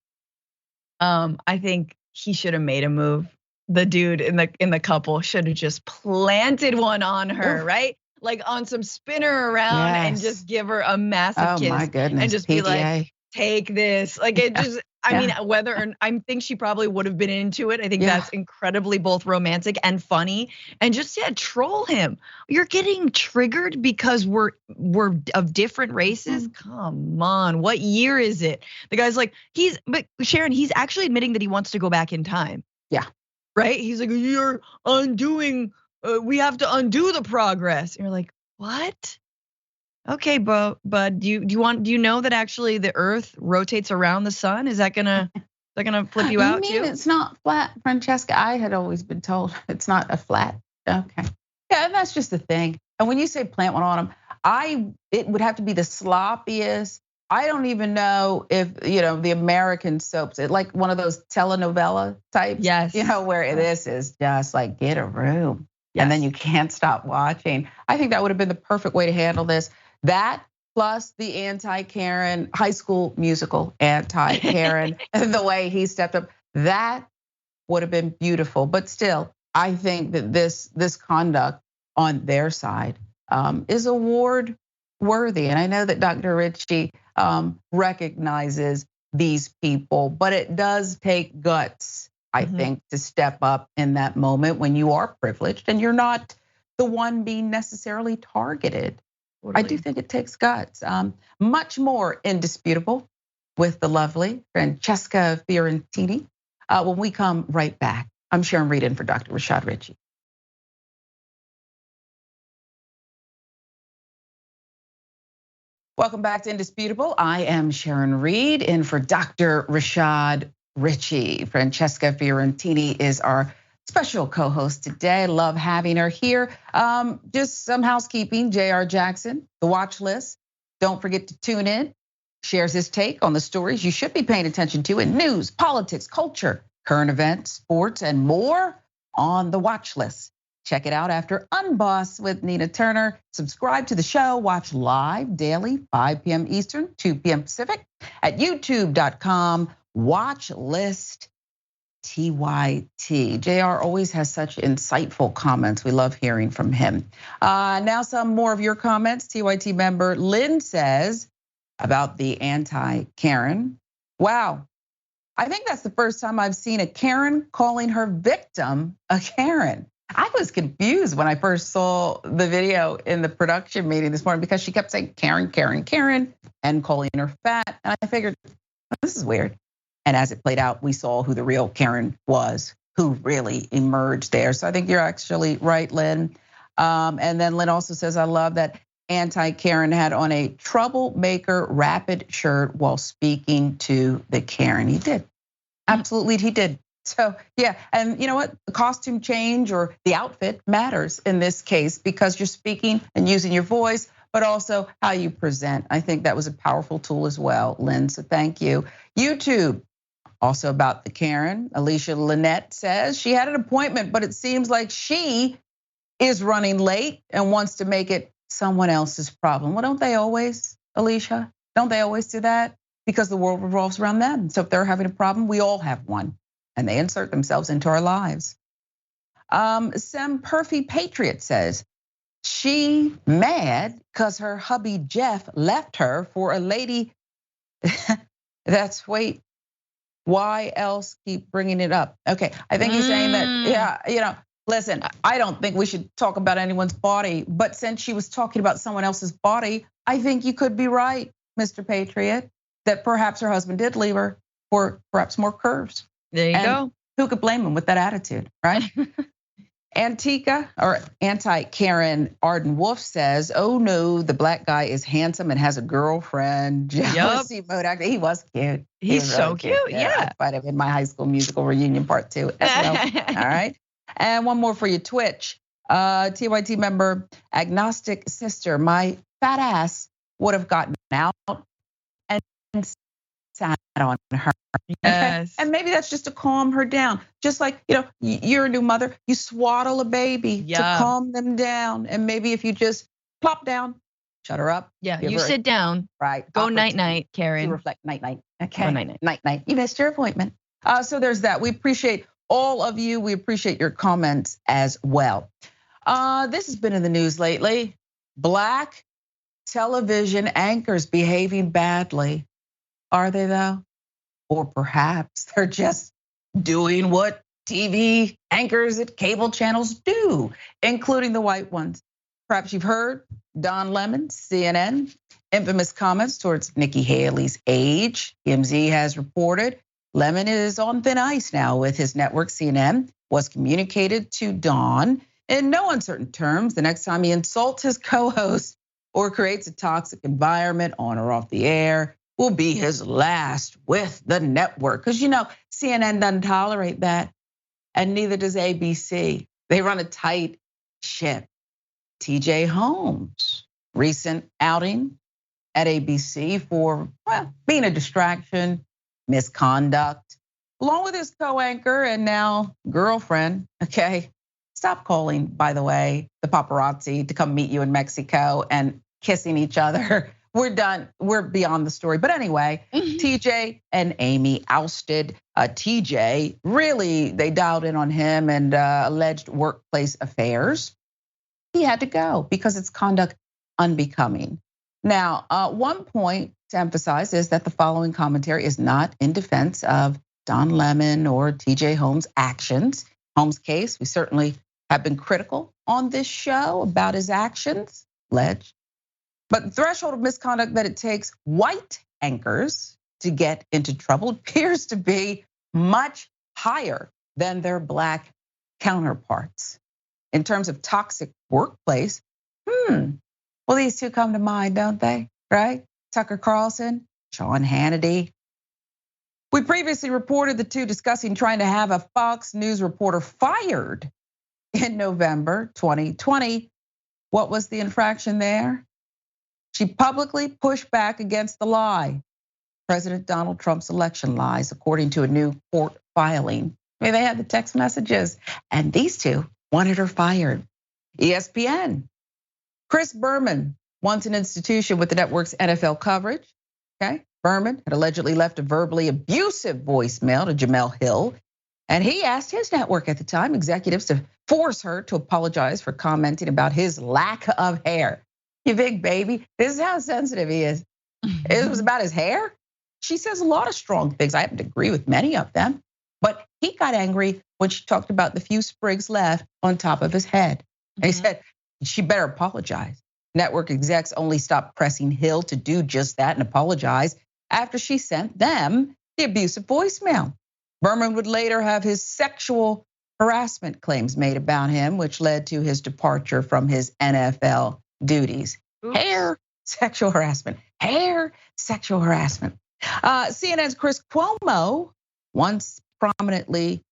I think he should have made a move. The dude in the couple should have just planted one on her, right? Like on some spinner around and just give her a massive kiss. My goodness. And just be like, take this. Like it just, I mean, I think she probably would have been into it. I think that's incredibly both romantic and funny. And just troll him. You're getting triggered because we're of different races. Come on, what year is it? The guy's like, but Sharon, he's actually admitting that he wants to go back in time. Yeah. Right? He's like, you're undoing. We have to undo the progress. And you're like, what? Okay, but do you know that actually the Earth rotates around the sun? Is that gonna flip you out mean too? It's not flat, Francesca? I had always been told it's not a flat. Okay, yeah, and that's just the thing. And when you say plant one on him, it would have to be the sloppiest. I don't even know if the American soaps, like one of those telenovela types. Yes. Where this is just like get a room, and then you can't stop watching. I think that would have been the perfect way to handle this. That plus the anti-Karen High School Musical anti-Karen, the way he stepped up, that would have been beautiful. But still, I think that this conduct on their side is award worthy. And I know that Dr. Richey recognizes these people, but it does take guts, I think, to step up in that moment when you are privileged and you're not the one being necessarily targeted. Totally. I do think it takes guts. Much more indisputable with the lovely Francesca Fiorentini when we come right back. I'm Sharon Reed in for Dr. Rashad Richey. Welcome back to Indisputable. I am Sharon Reed in for Dr. Rashad Richey. Francesca Fiorentini is our special co-host today. Love having her here. Just some housekeeping. J.R. Jackson, the watch list. Don't forget to tune in. Shares his take on the stories you should be paying attention to in news, politics, culture, current events, sports, and more on the watch list. Check it out after Unboss with Nina Turner. Subscribe to the show. Watch live daily, 5 p.m. Eastern, 2 p.m. Pacific at youtube.com. Watch list TYT. JR always has such insightful comments. We love hearing from him. Now some more of your comments. TYT member Lynn says about the anti-Karen. Wow, I think that's the first time I've seen a Karen calling her victim a Karen. I was confused when I first saw the video in the production meeting this morning because she kept saying Karen, Karen, Karen, and calling her fat. And I figured, this is weird. And as it played out, we saw who the real Karen was, who really emerged there. So I think you're actually right, Lynn. And then Lynn also says, I love that anti-Karen had on a troublemaker rapid shirt while speaking to the Karen. He did. Absolutely, he did. So yeah, and you know what? The costume change or the outfit matters in this case because you're speaking and using your voice, but also how you present. I think that was a powerful tool as well, Lynn, so thank you. YouTube, also about the Karen. Alicia Lynette says she had an appointment, but it seems like she is running late and wants to make it someone else's problem. Well, don't they always, Alicia? Don't they always do that? Because the world revolves around them. So if they're having a problem, we all have one. And they insert themselves into our lives. Sem Perfy Patriot says, she mad because her hubby Jeff left her for a lady wait, why else keep bringing it up? Okay, I think he's saying that, yeah, listen, I don't think we should talk about anyone's body, but since she was talking about someone else's body, I think you could be right, Mr. Patriot, that perhaps her husband did leave her for perhaps more curves. There you go. Who could blame him with that attitude, right? Antica or anti-Karen Arden Wolf says, oh no, the black guy is handsome and has a girlfriend. Jealousy mode actor. He was cute. He's so really cute. Yeah. I fight him in my High School Musical reunion part 2 as well. All right. And one more for you, Twitch. TYT member, agnostic sister, my fat ass would have gotten out and sat on her. Yes. And maybe that's just to calm her down. Just like, you're a new mother, you swaddle a baby to calm them down. And maybe if you just plop down, shut her up. Yeah, you sit down. Right. Go night-night, Karen. You reflect night-night. Okay. Go night-night. Night-night. You missed your appointment. So there's that. We appreciate all of you. We appreciate your comments as well. This has been in the news lately. Black television anchors behaving badly. Are they though? Or perhaps they're just doing what TV anchors at cable channels do, including the white ones. Perhaps you've heard Don Lemon, CNN, infamous comments towards Nikki Haley's age. TMZ has reported Lemon is on thin ice now with his network. CNN was communicated to Don in no uncertain terms. The next time he insults his co-host or creates a toxic environment on or off the air will be his last with the network. Because CNN doesn't tolerate that, and neither does ABC. They run a tight ship. TJ Holmes, recent outing at ABC for, being a distraction, misconduct, along with his co-anchor and now girlfriend, okay? Stop calling, by the way, the paparazzi to come meet you in Mexico and kissing each other. We're done, we're beyond the story. But anyway, TJ and Amy ousted TJ. Really, they dialed in on him and alleged workplace affairs. He had to go because it's conduct unbecoming. Now, one point to emphasize is that the following commentary is not in defense of Don Lemon or TJ Holmes' actions. Holmes' case, we certainly have been critical on this show about his actions, alleged. But the threshold of misconduct that it takes white anchors to get into trouble appears to be much higher than their black counterparts. In terms of toxic workplace, well, these two come to mind, don't they? Right? Tucker Carlson, Sean Hannity. We previously reported the two discussing trying to have a Fox News reporter fired in November 2020. What was the infraction there? She publicly pushed back against the lie, President Donald Trump's election lies, according to a new court filing. I mean, they had the text messages, and these two wanted her fired. ESPN. Chris Berman, once an institution with the network's NFL coverage. Okay, Berman had allegedly left a verbally abusive voicemail to Jemele Hill, and he asked his network at the time, executives, to force her to apologize for commenting about his lack of hair. You big baby, this is how sensitive he is. It was about his hair. She says a lot of strong things. I happen to agree with many of them, but he got angry when she talked about the few sprigs left on top of his head. And he said, she better apologize. Network execs only stopped pressing Hill to do just that and apologize after she sent them the abusive voicemail. Berman would later have his sexual harassment claims made about him, which led to his departure from his NFL duties. Oops. Hair, sexual harassment. Hair, sexual harassment. CNN's Chris Cuomo, once prominently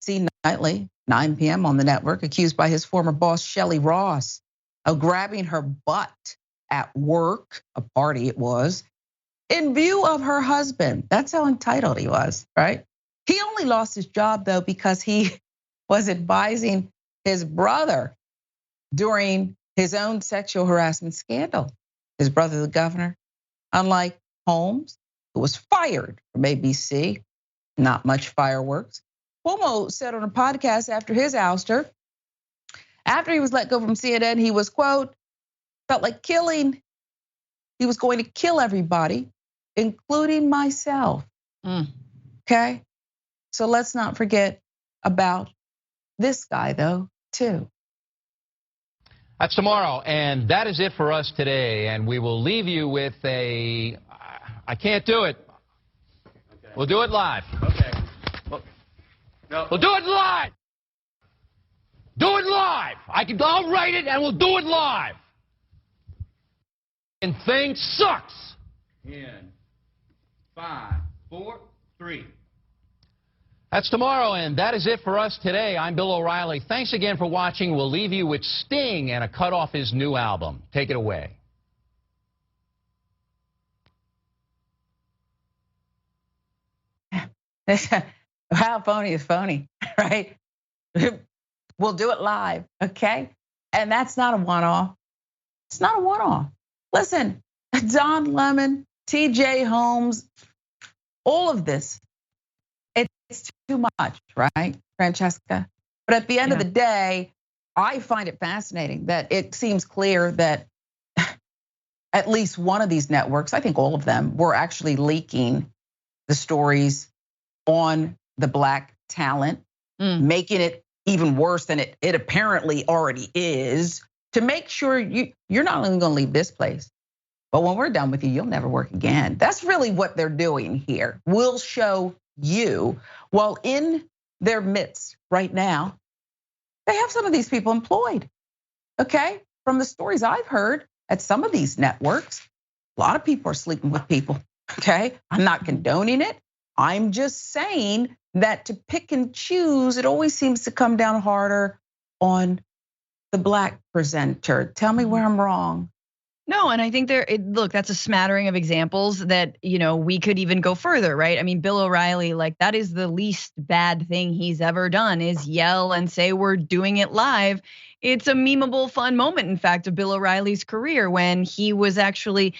seen nightly, 9 p.m. on the network, accused by his former boss, Shelley Ross, of grabbing her butt at work, a party it was, in view of her husband. That's how entitled he was, right? He only lost his job, though, because he was advising his brother during his own sexual harassment scandal. His brother, the governor, unlike Holmes, who was fired from ABC, not much fireworks. Cuomo said on a podcast after his ouster, after he was let go from CNN, he was, quote, felt like killing. He was going to kill everybody, including myself. Okay? So let's not forget about this guy, though, too. That's tomorrow, and that is it for us today. And we will leave you with I can't do it. Okay. We'll do it live. Okay. We'll do it live. Do it live. I'll write it and we'll do it live. And thing sucks. In 5, 4, 3. That's tomorrow, and that is it for us today. I'm Bill O'Reilly. Thanks again for watching. We'll leave you with Sting and a cut off his new album. Take it away. How phony is phony, right? We'll do it live, okay? And that's not a one-off. It's not a one-off. Listen, Don Lemon, TJ Holmes, all of this, it's too much, right, Francesca? But at the end of the day, I find it fascinating that it seems clear that at least one of these networks, I think all of them, were actually leaking the stories on the Black talent, making it even worse than it apparently already is, to make sure you're not only gonna leave this place, but when we're done with you, you'll never work again. That's really what they're doing here. We'll show you. Well, in their midst right now, they have some of these people employed, okay? From the stories I've heard at some of these networks, a lot of people are sleeping with people, okay? I'm not condoning it. I'm just saying that to pick and choose, it always seems to come down harder on the Black presenter. Tell me where I'm wrong. No, and I think look, that's a smattering of examples that, we could even go further, right? I mean, Bill O'Reilly, like, that is the least bad thing he's ever done, is yell and say we're doing it live. It's a memeable, fun moment, in fact, of Bill O'Reilly's career, when he was actually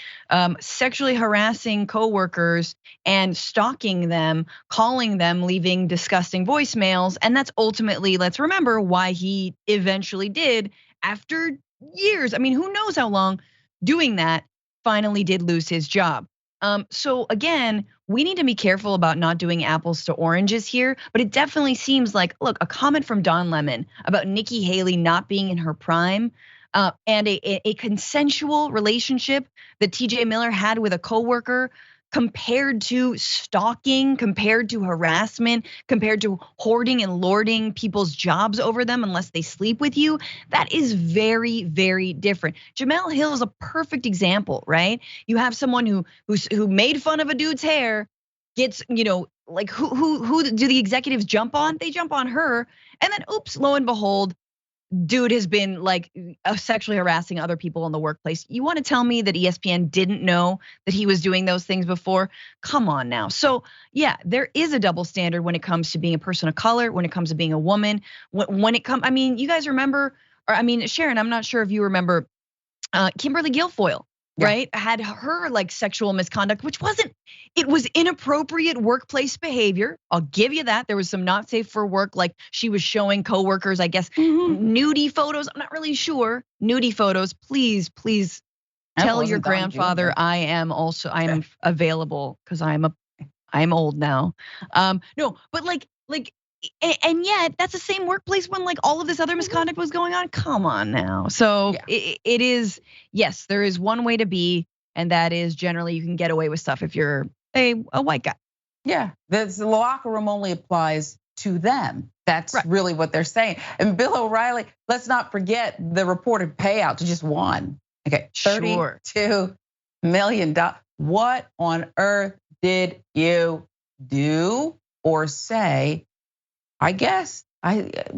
sexually harassing coworkers and stalking them, calling them, leaving disgusting voicemails. And that's ultimately, let's remember, why he eventually did, after years, I mean, who knows how long, doing that, finally did lose his job. So again, we need to be careful about not doing apples to oranges here, but it definitely seems like, look, a comment from Don Lemon about Nikki Haley not being in her prime, and a consensual relationship that TJ Miller had with a coworker, compared to stalking, compared to harassment, compared to hoarding and lording people's jobs over them unless they sleep with you, that is very, very different. Jemele Hill is a perfect example, right? You have someone who made fun of a dude's hair, gets, like, who do the executives jump on? They jump on her, and then oops, lo and behold, dude has been like sexually harassing other people in the workplace. You want to tell me that ESPN didn't know that he was doing those things before? Come on now. So yeah, there is a double standard when it comes to being a person of color, when it comes to being a woman, when it comes, I mean, you guys remember, or I mean, Sharon, I'm not sure if you remember Kimberly Guilfoyle, right? Had her like sexual misconduct, which it was inappropriate workplace behavior. I'll give you that. There was some not safe for work, like she was showing coworkers, I guess, nudie photos. I'm not really sure. Nudie photos, please tell your grandfather I am available, because I'm old now. No, but like, and yet that's the same workplace when like all of this other misconduct was going on. Come on now. So it is, yes, there is one way to be, and that is generally you can get away with stuff if you're a white guy. Yeah, the locker room only applies to them. That's really what they're saying. And Bill O'Reilly, let's not forget the reported payout to just one. Okay, $32 million. What on earth did you do or say? I guess,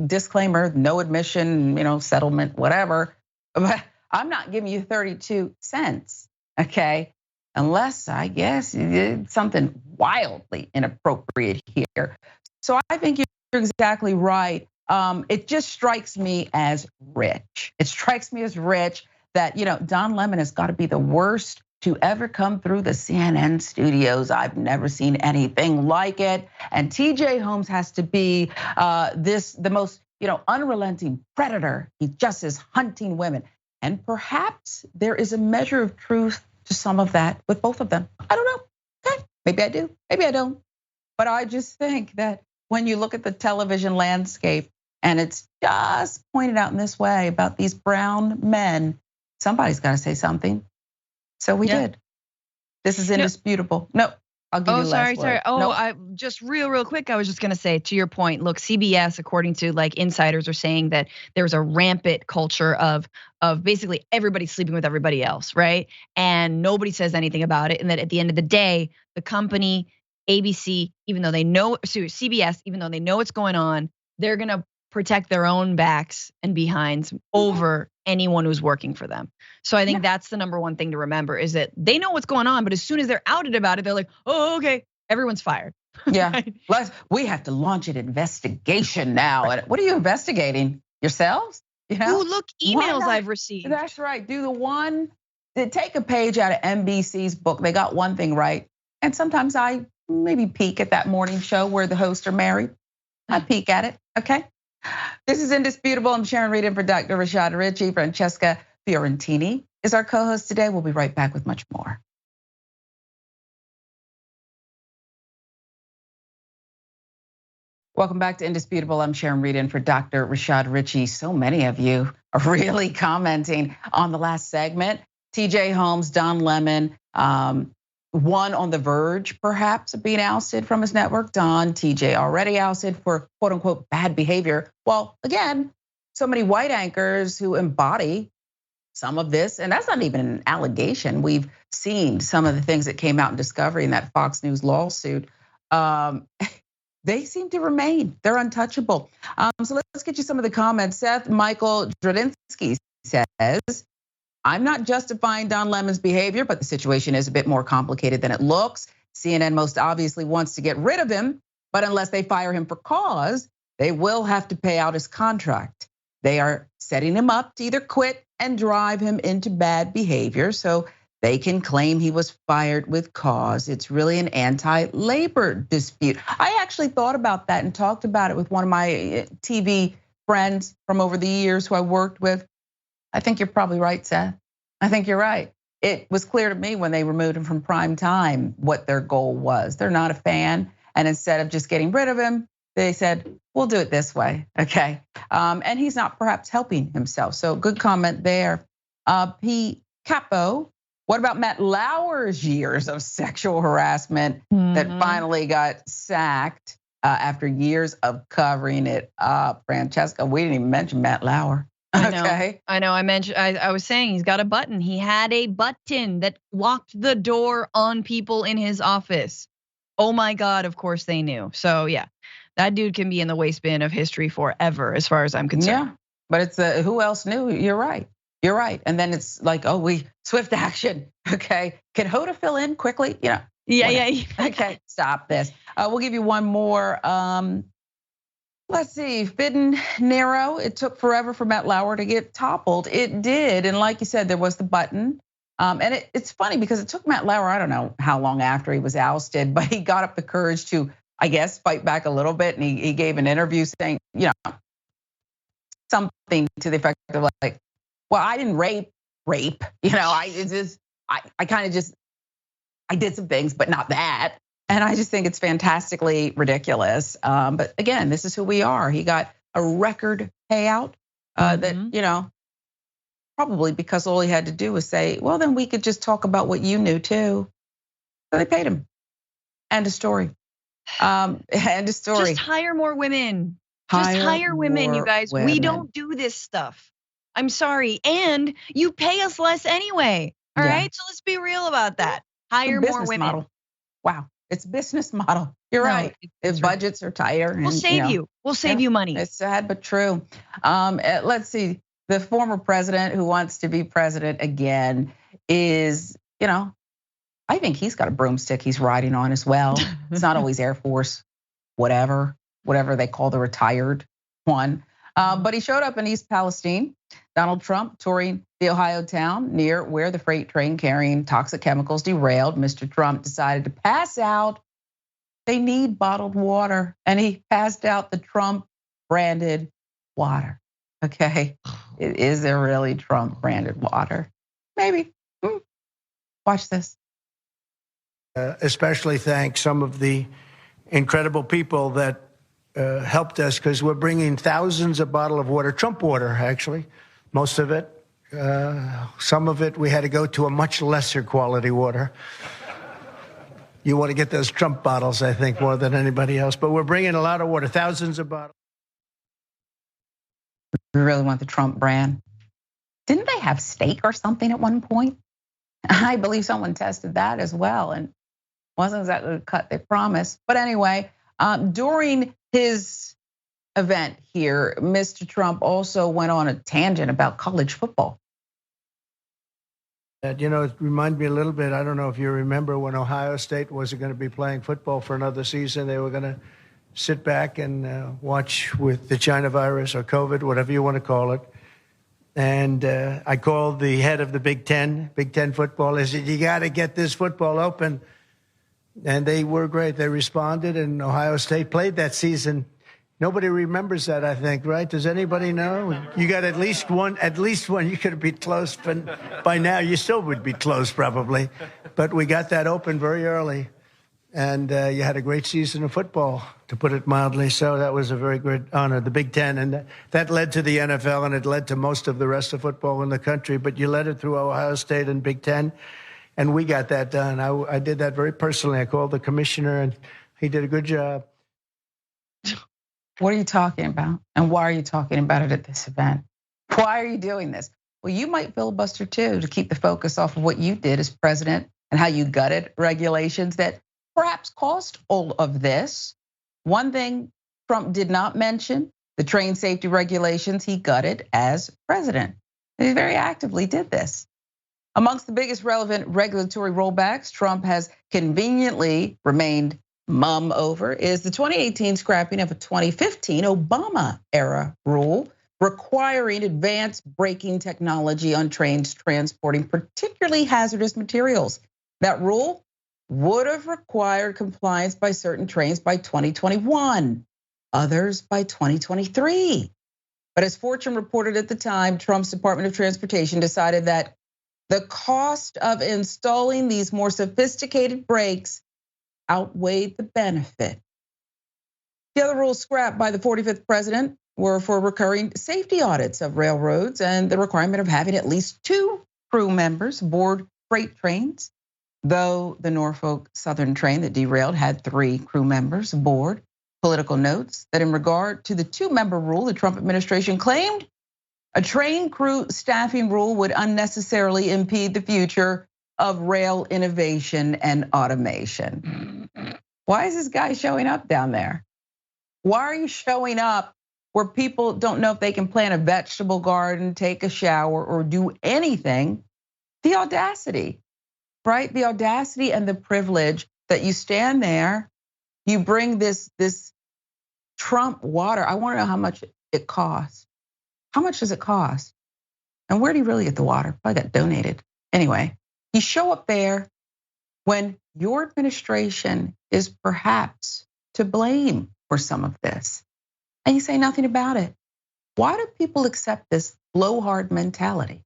disclaimer, no admission, settlement, whatever, but I'm not giving you 32 cents, okay? Unless, I guess, you did something wildly inappropriate here. So I think you're exactly right. It just strikes me as rich. It strikes me as rich that, Don Lemon has got to be the worst to ever come through the CNN studios. I've never seen anything like it. And TJ Holmes has to be the most, unrelenting predator. He just is hunting women. And perhaps there is a measure of truth to some of that with both of them. I don't know. Okay, maybe I do, maybe I don't. But I just think that when you look at the television landscape and it's just pointed out in this way about these brown men, somebody's got to say something. So we did. This is indisputable. No, I'll give you the last word. Sorry. I just real quick. I was just gonna say, to your point, look, CBS, according to like insiders, are saying that there's a rampant culture of basically everybody sleeping with everybody else, right? And nobody says anything about it. And that at the end of the day, the company, ABC, even though they know, CBS, even though they know what's going on, they're gonna protect their own backs and behinds over anyone who's working for them. So I think that's the number one thing to remember, is that they know what's going on, but as soon as they're outed about it, they're like, oh, okay, everyone's fired. Yeah, we have to launch an investigation now. And what are you investigating? Yourselves? Ooh, look, emails I've received. That's right, take a page out of NBC's book. They got one thing right. And sometimes I maybe peek at that morning show where the hosts are married. I peek at it, okay? This is Indisputable. I'm Sharon Reed in for Dr. Rashad Richey. Francesca Fiorentini is our co-host today. We'll be right back with much more. Welcome back to Indisputable. I'm Sharon Reed in for Dr. Rashad Richey. So many of you are really commenting on the last segment. TJ Holmes, Don Lemon, one on the verge, perhaps, of being ousted from his network. Don, TJ already ousted for quote unquote bad behavior. Well, again, so many white anchors who embody some of this, and that's not even an allegation. We've seen some of the things that came out in discovery in that Fox News lawsuit. They seem to remain. They're untouchable. So let's get you some of the comments. Seth Michael Dradinsky says, I'm not justifying Don Lemon's behavior, but the situation is a bit more complicated than it looks. CNN most obviously wants to get rid of him, but unless they fire him for cause, they will have to pay out his contract. They are setting him up to either quit and drive him into bad behavior so they can claim he was fired with cause. It's really an anti-labor dispute. I actually thought about that and talked about it with one of my TV friends from over the years who I worked with. I think you're probably right, Seth. I think you're right. It was clear to me when they removed him from prime time what their goal was. They're not a fan. And instead of just getting rid of him, they said, we'll do it this way, okay? And he's not perhaps helping himself. So good comment there. P. Capo, what about Matt Lauer's years of sexual harassment that finally got sacked after years of covering it up? Francesca, we didn't even mention Matt Lauer. Okay. I know. I was saying he's got a button. He had a button that locked the door on people in his office. Oh my God, of course they knew. So yeah, that dude can be in the waste bin of history forever as far as I'm concerned. Yeah, but it's who else knew? You're right. You're right. And then it's like, oh, swift action. Okay. Can Hoda fill in quickly? You know. Yeah. Okay, stop this. We'll give you one more. Let's see, Fidden Nero. It took forever for Matt Lauer to get toppled. It did, and like you said, there was the button. And it's funny because it took Matt Lauer, I don't know how long after he was ousted, but he got up the courage to, I guess, fight back a little bit. And he gave an interview saying, you know, something to the effect of like, well, I didn't rape. You know, I did some things, but not that. And I just think it's fantastically ridiculous. But again, this is who we are. He got a record payout that, you know, probably because all he had to do was say, well, then we could just talk about what you knew too. So they paid him. End of story. End of story. Just hire more women. Just hire women, you guys. We don't do this stuff. I'm sorry. And you pay us less anyway. All right. So let's be real about that. Hire more women. Model. Wow. It's a business model. You're right. If budgets are tighter, we'll save you. We'll save you money. It's sad but true. Let's see. The former president who wants to be president again is, you know, I think he's got a broomstick he's riding on as well. It's not always Air Force, whatever they call the retired one. But he showed up in East Palestine. Donald Trump touring the Ohio town near where the freight train carrying toxic chemicals derailed. Mr. Trump decided to pass out. They need bottled water. And he passed out the Trump branded water. Okay. Is there really Trump branded water? Maybe. Watch this. Especially thank some of the incredible people that helped us, because we're bringing thousands of bottles of water, Trump water, actually, most of it. Some of it, we had to go to a much lesser quality water. You want to get those Trump bottles, I think, more than anybody else. But we're bringing a lot of water, thousands of bottles. We really want the Trump brand. Didn't they have steak or something at one point? I believe someone tested that as well, and wasn't exactly the cut they promised. But anyway, during his event here, Mr. Trump also went on a tangent about college football. You know, it reminded me a little bit, I don't know if you remember when Ohio State wasn't going to be playing football for another season. They were going to sit back and watch with the China virus or COVID, whatever you want to call it. And I called the head of the Big Ten football. I said, you got to get this football open. And they were great. They responded, and Ohio State played that season. Nobody remembers that, I think, right? Does anybody know? You got at least one. You could be close, but by now you still would be close probably. But we got that open very early. And you had a great season of football, to put it mildly. So that was a very great honor, the Big Ten. And that led to the NFL, and it led to most of the rest of football in the country. But you led it through Ohio State and Big Ten, and we got that done. I did that very personally. I called the commissioner, and he did a good job. What are you talking about? And why are you talking about it at this event? Why are you doing this? Well, you might filibuster too, to keep the focus off of what you did as president and how you gutted regulations that perhaps caused all of this. One thing Trump did not mention, the train safety regulations he gutted as president. He very actively did this. Amongst the biggest relevant regulatory rollbacks Trump has conveniently remained mum over is the 2018 scrapping of a 2015 Obama-era rule requiring advanced braking technology on trains transporting particularly hazardous materials. That rule would have required compliance by certain trains by 2021, others by 2023. But as Fortune reported at the time, Trump's Department of Transportation decided that the cost of installing these more sophisticated brakes outweighed the benefit. The other rules scrapped by the 45th president were for recurring safety audits of railroads and the requirement of having at least 2 crew members aboard freight trains. Though the Norfolk Southern train that derailed had 3 crew members aboard. Political notes that in regard to the 2-member rule, the Trump administration claimed a train crew staffing rule would unnecessarily impede the future of rail innovation and automation. Why is this guy showing up down there? Why are you showing up where people don't know if they can plant a vegetable garden, take a shower, or do anything? The audacity. Right? The audacity and the privilege that you stand there, you bring this Trump water. I want to know how much it costs. How much does it cost? And where do you really get the water? Probably got donated. Anyway, you show up there when your administration is perhaps to blame for some of this, and you say nothing about it. Why do people accept this blowhard mentality?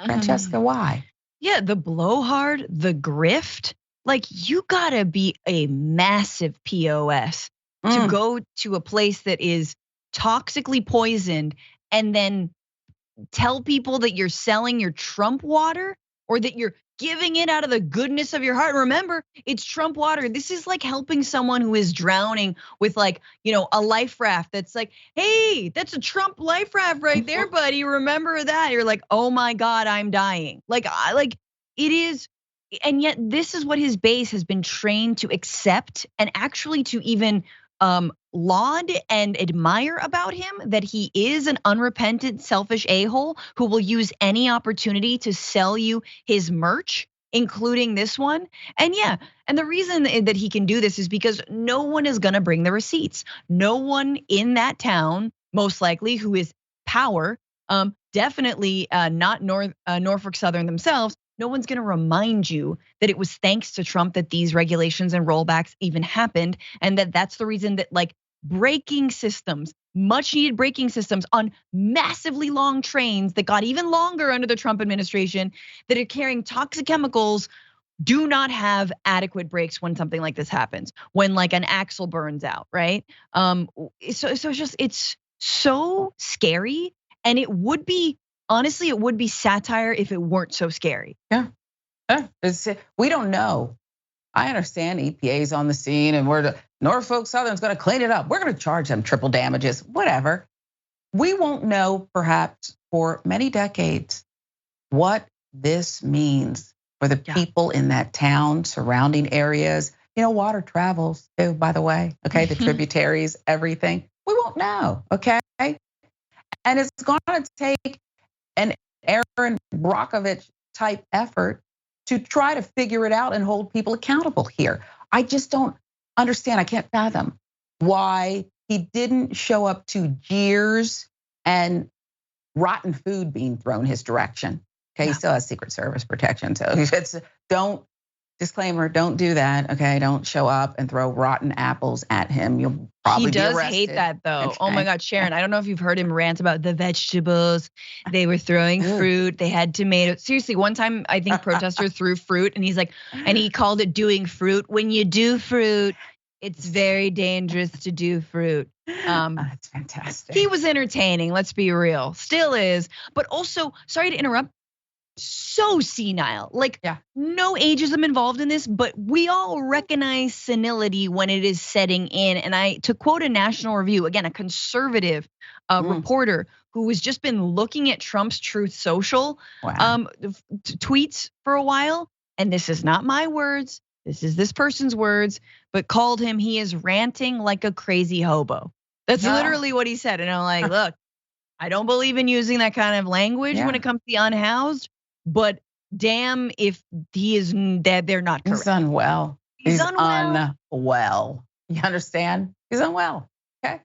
Francesca, why? Yeah, the blowhard, the grift, like you gotta be a massive POS to go to a place that is toxically poisoned and then tell people that you're selling your Trump water or that you're giving it out of the goodness of your heart. Remember, it's Trump water. This is like helping someone who is drowning with like, a life raft that's like, hey, that's a Trump life raft right there, buddy. Remember that? You're like, oh my God, I'm dying. Like it is, and yet this is what his base has been trained to accept and actually to even laud and admire about him, that he is an unrepentant, selfish a-hole who will use any opportunity to sell you his merch, including this one. And yeah, and the reason that he can do this is because no one is gonna bring the receipts. No one in that town, most likely, who is power, definitely not Norfolk Southern themselves, no one's gonna remind you that it was thanks to Trump that these regulations and rollbacks even happened, and that's the reason that like braking systems, much needed braking systems on massively long trains that got even longer under the Trump administration that are carrying toxic chemicals do not have adequate brakes when something like this happens, when like an axle burns out, right? So it's so scary, and it would be, honestly, it would be satire if it weren't so scary. Yeah, we don't know. I understand EPA's on the scene and Norfolk Southern's gonna clean it up. We're gonna charge them triple damages, whatever. We won't know perhaps for many decades what this means for the people in that town, surrounding areas. Water travels too, by the way, okay? The tributaries, everything. We won't know, okay? And it's gonna take an Aaron Brockovich type effort to try to figure it out and hold people accountable here. I just don't understand. I can't fathom why he didn't show up to jeers and rotten food being thrown his direction. Okay, he still has Secret Service protection, so don't disclaimer, don't do that, okay? Don't show up and throw rotten apples at him. You'll probably be arrested. He does hate that though. Okay. Oh my God, Sharon, I don't know if you've heard him rant about the vegetables. They were throwing fruit, they had tomatoes. Seriously, one time I think protester threw fruit and he's like, and he called it doing fruit. When you do fruit, it's very dangerous to do fruit. That's fantastic. He was entertaining, let's be real. Still is, but also, sorry to interrupt, so senile. Like, no ageism involved in this, but we all recognize senility when it is setting in. And to quote a National Review, again, a conservative reporter who has just been looking at Trump's Truth Social tweets for a while, and this is not my words, this is this person's words, but called him, he is ranting like a crazy hobo. That's literally what he said. And I'm like, look, I don't believe in using that kind of language when it comes to the unhoused, but damn if he is, that they're not correct. He's unwell. He's unwell. You understand? He's unwell, okay?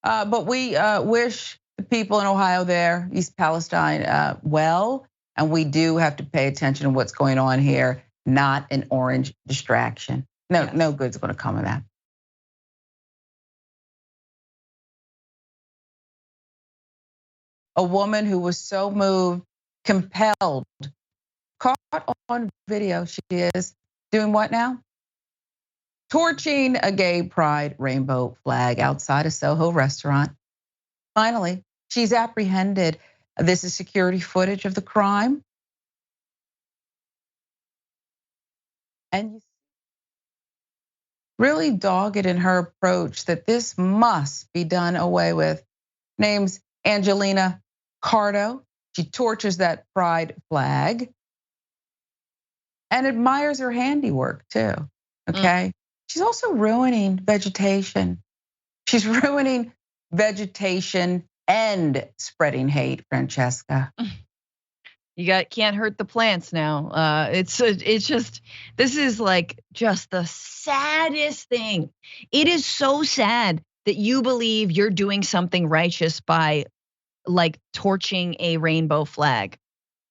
But we wish the people in Ohio there, East Palestine, well, and we do have to pay attention to what's going on here, not an orange distraction. No good's gonna come of that. A woman who was so moved, compelled, caught on video, she is doing what now? Torching a gay pride rainbow flag outside a Soho restaurant. Finally, she's apprehended. This is security footage of the crime. And really dogged in her approach that this must be done away with. Name's Angelina Cardo. She torches that pride flag and admires her handiwork too, okay? She's also ruining vegetation. She's ruining vegetation and spreading hate, Francesca. Can't hurt the plants now. It's just, this is like just the saddest thing. It is so sad that you believe you're doing something righteous by like torching a rainbow flag.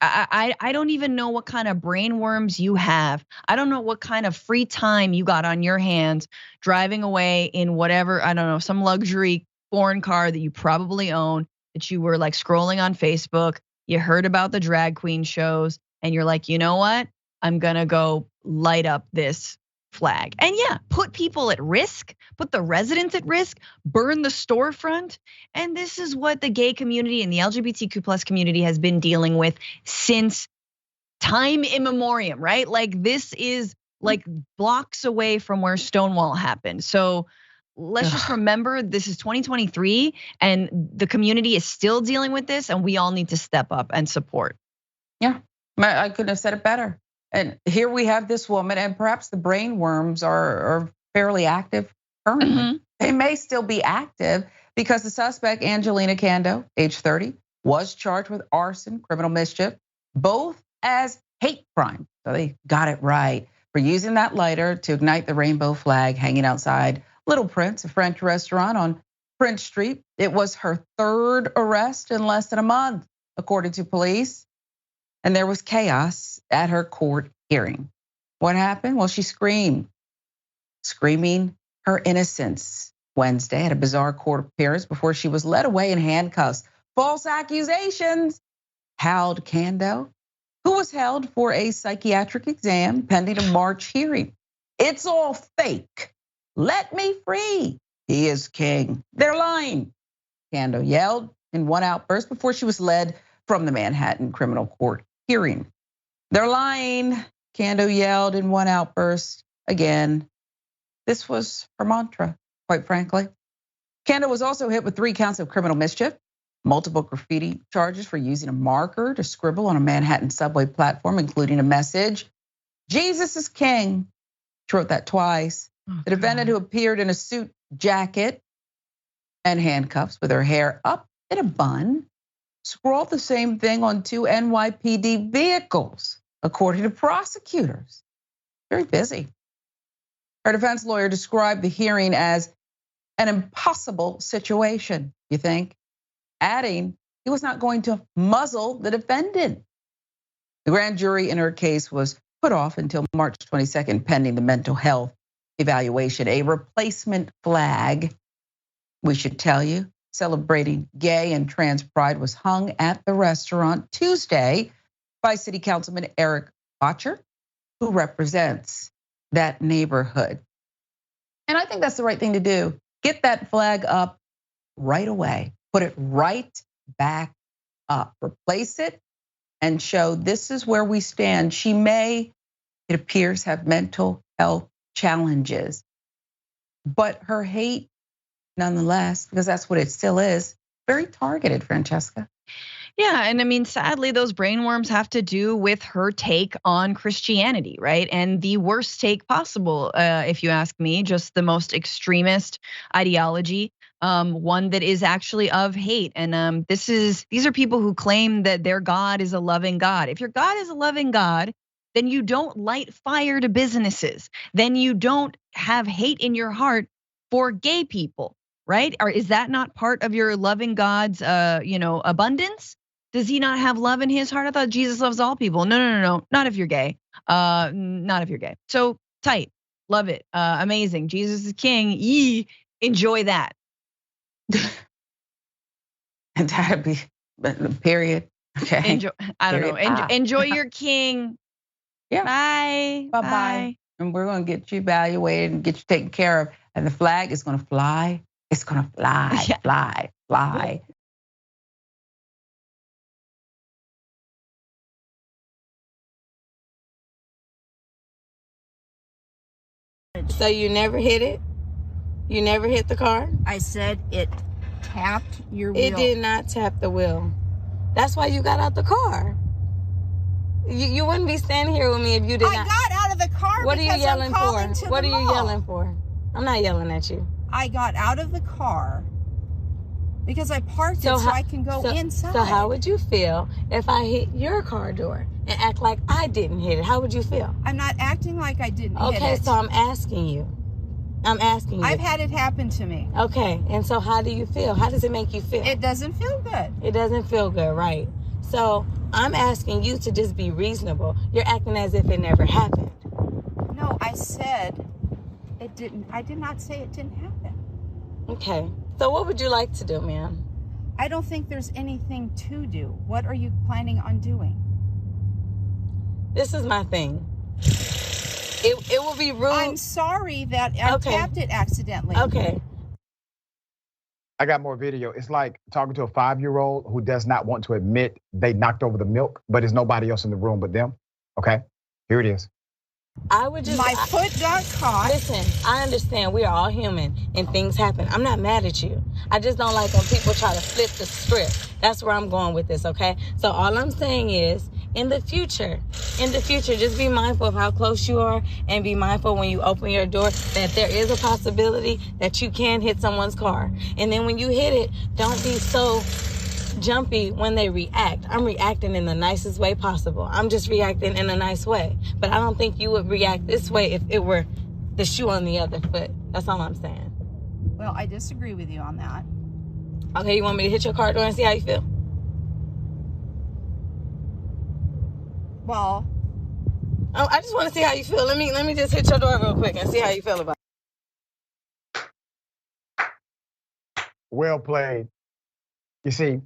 I don't even know what kind of brainworms you have. I don't know what kind of free time you got on your hands driving away in whatever, I don't know, some luxury foreign car that you probably own, that you were like scrolling on Facebook. You heard about the drag queen shows and you're like, you know what? I'm gonna go light up this flag. And yeah, put people at risk, put the residents at risk, burn the storefront. And this is what the gay community and the LGBTQ plus community has been dealing with since time immemorial, right? Like this is like blocks away from where Stonewall happened. So let's just remember this is 2023 and the community is still dealing with this and we all need to step up and support. Yeah, I couldn't have said it better. And here we have this woman, and perhaps the brain worms are fairly active currently. They may still be active because the suspect, Angelina Cardo, age 30, was charged with arson, criminal mischief, both as hate crime. So they got it right for using that lighter to ignite the rainbow flag hanging outside Little Prince, a French restaurant on Prince Street. It was her third arrest in less than a month, according to police. And there was chaos at her court hearing. What happened? Well, she screaming her innocence Wednesday at a bizarre court appearance before she was led away in handcuffs. False accusations. Howled Cardo, who was held for a psychiatric exam pending a March hearing. It's all fake. Let me free. He is king. They're lying. Cardo yelled in one outburst before she was led from the Manhattan criminal court hearing. They're lying, Cardo yelled in one outburst again. This was her mantra, quite frankly. Cardo was also hit with 3 counts of criminal mischief, multiple graffiti charges for using a marker to scribble on a Manhattan subway platform, including a message, Jesus is king. She wrote that twice. The defendant, who appeared in a suit jacket and handcuffs with her hair up in a bun, scrawled the same thing on 2 NYPD vehicles, according to prosecutors. Very busy. Her defense lawyer described the hearing as an impossible situation, you think, adding he was not going to muzzle the defendant. The grand jury in her case was put off until March 22nd pending the mental health evaluation. A replacement flag, we should tell you, celebrating gay and trans pride was hung at the restaurant Tuesday by City Councilman Eric Botcher, who represents that neighborhood. And I think that's the right thing to do. Get that flag up right away. Put it right back up. Replace it and show this is where we stand. She may, it appears, have mental health challenges, but her hate, nonetheless, because that's what it still is, very targeted, Francesca. Yeah, and I mean, sadly, those brainworms have to do with her take on Christianity, right? And the worst take possible, if you ask me, just the most extremist ideology, one that is actually of hate. And these are people who claim that their God is a loving God. If your God is a loving God, then you don't light fire to businesses. Then you don't have hate in your heart for gay people, right? Or is that not part of your loving God's, abundance? Does he not have love in his heart? I thought Jesus loves all people. No. Not if you're gay. Not if you're gay. So tight, love it, amazing. Jesus is king. Enjoy that. And that'd be, period. Okay. Enjoy your king. Yeah. Bye. Bye. And we're gonna get you evaluated and get you taken care of. And the flag is gonna fly. It's gonna fly, yeah. fly. So you never hit it? You never hit the car? I said it tapped your wheel. It did not tap the wheel. That's why you got out the car. You wouldn't be standing here with me if you did not. I got out of the car. What are you yelling for? What are you yelling for? I'm not yelling at you. I got out of the car because I parked it so I can go inside. So how would you feel if I hit your car door and act like I didn't hit it? How would you feel? I'm not acting like I didn't hit it. Okay, so I'm asking you. I've had it happen to me. Okay, and so how do you feel? How does it make you feel? It doesn't feel good. It doesn't feel good, right? So I'm asking you to just be reasonable. You're acting as if it never happened. No, I said it didn't. I did not say it didn't happen. Okay, so what would you like to do, ma'am? I don't think there's anything to do. What are you planning on doing? This is my thing. It will be rude. I'm sorry that I tapped it accidentally. Okay. I got more video. It's like talking to a 5-year-old who does not want to admit they knocked over the milk, but there's nobody else in the room but them. Okay, here it is. My foot got caught. Listen, I understand we are all human and things happen. I'm not mad at you. I just don't like when people try to flip the script. That's where I'm going with this, okay? So all I'm saying is, in the future, just be mindful of how close you are and be mindful when you open your door that there is a possibility that you can hit someone's car. And then when you hit it, don't be so jumpy when they react. I'm reacting in the nicest way possible. I'm just reacting in a nice way. But I don't think you would react this way if it were the shoe on the other foot. That's all I'm saying. Well, I disagree with you on that. Okay, you want me to hit your car door and see how you feel? Well, I just want to see how you feel. Let me just hit your door real quick and see how you feel about it. Well played. You see,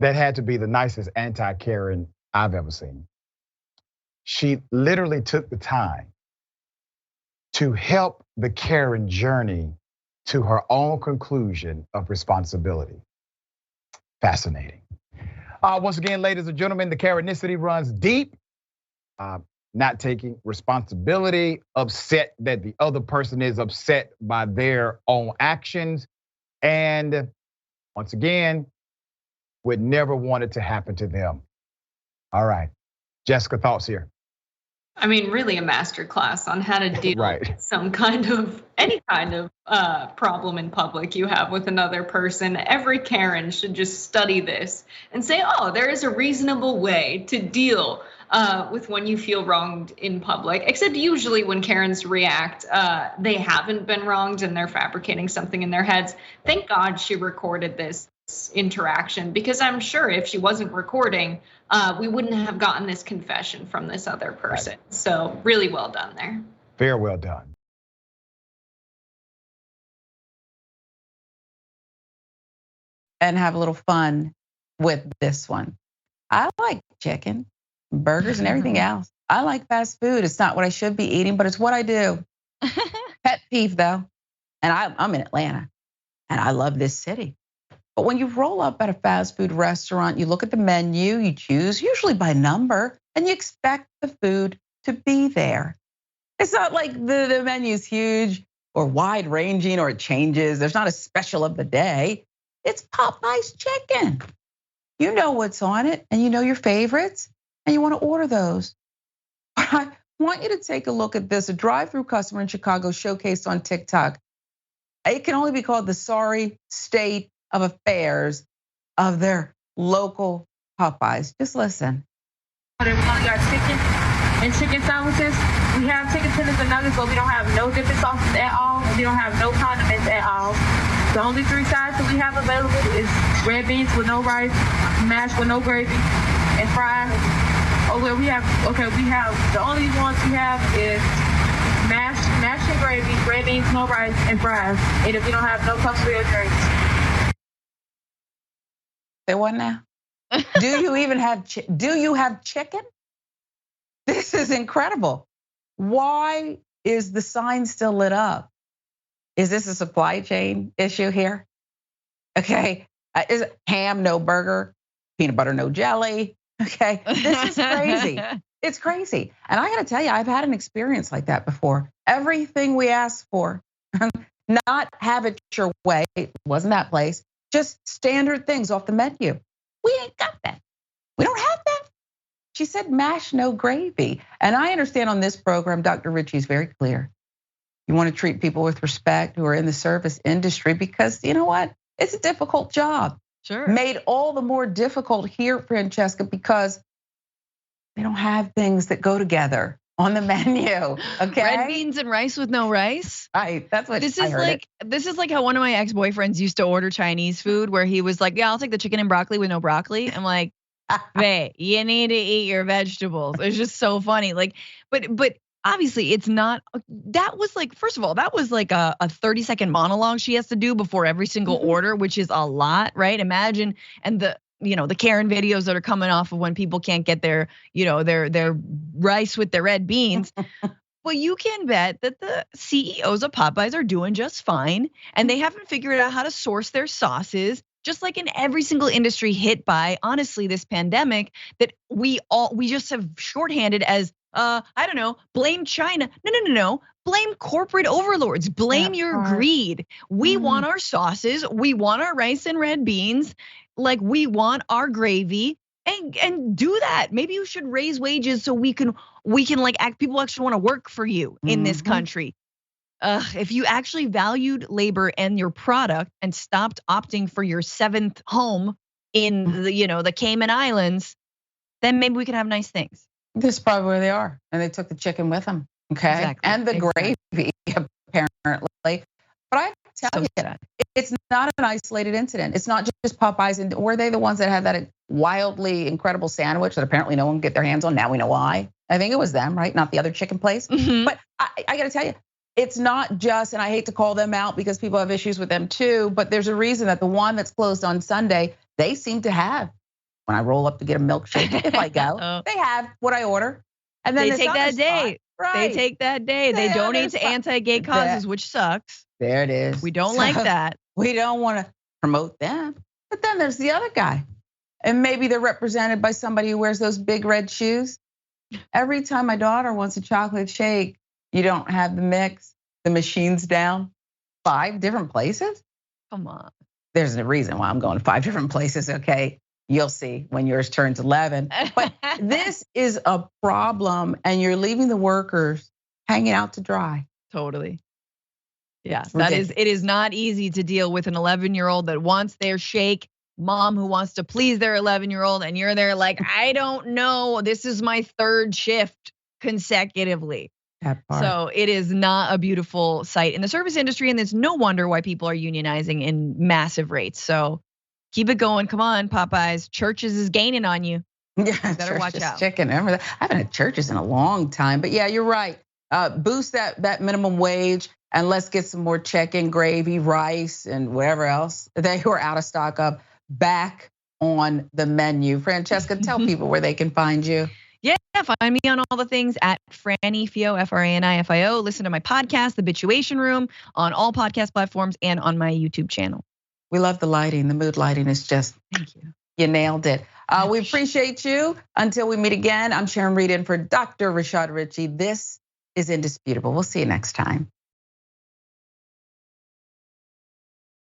that had to be the nicest anti-Karen I've ever seen. She literally took the time to help the Karen journey to her own conclusion of responsibility. Fascinating. Once again, ladies and gentlemen, the Karenicity runs deep. Not taking responsibility, upset that the other person is upset by their own actions, and once again, would never want it to happen to them. All right, Jessica, thoughts here? I mean, really a masterclass on how to deal with any kind of problem in public you have with another person. Every Karen should just study this and say, oh, there is a reasonable way to deal with when you feel wronged in public, except usually when Karens react, they haven't been wronged and they're fabricating something in their heads. Thank God she recorded this. interaction, because I'm sure if she wasn't recording, we wouldn't have gotten this confession from this other person. Right. So really well done there. Very well done. And have a little fun with this one. I like chicken, burgers, and everything else. I like fast food. It's not what I should be eating, but it's what I do. Pet peeve though. And I'm in Atlanta and I love this city. But when you roll up at a fast food restaurant, you look at the menu, you choose, usually by number, and you expect the food to be there. It's not like the menu's huge or wide ranging or it changes. There's not a special of the day. It's Popeye's chicken. You know what's on it and you know your favorites and you want to order those. But I want you to take a look at this. A drive-through customer in Chicago showcased on TikTok. It can only be called the sorry state of affairs of their local Popeyes. Just listen. We only got chicken and chicken sandwiches. We have chicken tenders and nuggets, but we don't have no dipping sauces at all. We don't have no condiments at all. The only 3 sides that we have available is red beans with no rice, mashed with no gravy, and fries. Oh, well, we have the only ones we have is mashed and gravy, red beans, no rice, and fries. And if you don't have no cups or drinks. Say what now? Do you even have chicken? This is incredible. Why is the sign still lit up? Is this a supply chain issue here? Okay, is it ham, no burger, peanut butter, no jelly? Okay, this is crazy. It's crazy. And I gotta tell you, I've had an experience like that before. Everything we asked for, not have it your way, wasn't that place, just standard things off the menu. We ain't got that. We don't have that. She said mash, no gravy. And I understand on this program, Dr. Richey is very clear. You want to treat people with respect who are in the service industry because you know what? It's a difficult job. Sure. Made all the more difficult here, Francesca, because they don't have things that go together on the menu. Okay. Red beans and rice with no rice. Right. That's what this is like. This is like how one of my ex-boyfriends used to order Chinese food, where he was like, "Yeah, I'll take the chicken and broccoli with no broccoli." I'm like, "Bae, you need to eat your vegetables." It's just so funny. Like, but obviously it's not. That was like, first of all, that was like a 30-second monologue she has to do before every single order, which is a lot, right? Imagine, and the Karen videos that are coming off of when people can't get their rice with their red beans. Well, you can bet that the CEOs of Popeyes are doing just fine, and they haven't figured out how to source their sauces, just like in every single industry hit by, honestly, this pandemic that we just have shorthanded as, I don't know, blame China. No. Blame corporate overlords. Blame your greed. We want our sauces. We want our rice and red beans. Like, we want our gravy, and do that. Maybe you should raise wages so we can like people actually want to work for you in this country. If you actually valued labor and your product and stopped opting for your 7th home in the Cayman Islands, then maybe we could have nice things. This is probably where they are, and they took the chicken with them. Okay, exactly. And the gravy apparently. But I have to tell you, it's not an isolated incident. It's not just Popeyes. And were they the ones that had that wildly incredible sandwich that apparently no one can get their hands on? Now we know why. I think it was them, right? Not the other chicken place. But I got to tell you, it's not just, and I hate to call them out because people have issues with them too, but there's a reason that the one that's closed on Sunday, they seem to have, when I roll up to get a milkshake, if I go, they have what I order. And then they take that day. Right. They take that day. They donate to anti-gay causes, which sucks. There it is. We don't like that. We don't want to promote them. But then there's the other guy. And maybe they're represented by somebody who wears those big red shoes. Every time my daughter wants a chocolate shake, you don't have the mix, the machine's down. 5 different places? Come on. There's a reason why I'm going to 5 different places, okay? You'll see when yours turns 11. But this is a problem, and you're leaving the workers hanging out to dry. Totally. Yeah, it is not easy to deal with an 11-year-old that wants their shake, mom who wants to please their 11-year-old, and you're there like, I don't know, this is my 3rd shift consecutively. So it is not a beautiful sight in the service industry, and it's no wonder why people are unionizing in massive rates. So Keep it going. Come on, Popeyes. Churches is gaining on you. Yeah, better watch out. Chicken. Remember that? I haven't had Churches in a long time. But yeah, you're right. Boost that minimum wage and let's get some more chicken, gravy, rice, and whatever else they were out of stock of back on the menu. Francesca, tell people where they can find you. Yeah, find me on all the things at Franny Fio, FRANIFIO. Listen to my podcast, The Bituation Room, on all podcast platforms and on my YouTube channel. We love the lighting. The mood lighting is just, thank you. You nailed it. We appreciate you. Until we meet again, I'm Sharon Reed in for Dr. Rashad Richey. This is Indisputable. We'll see you next time.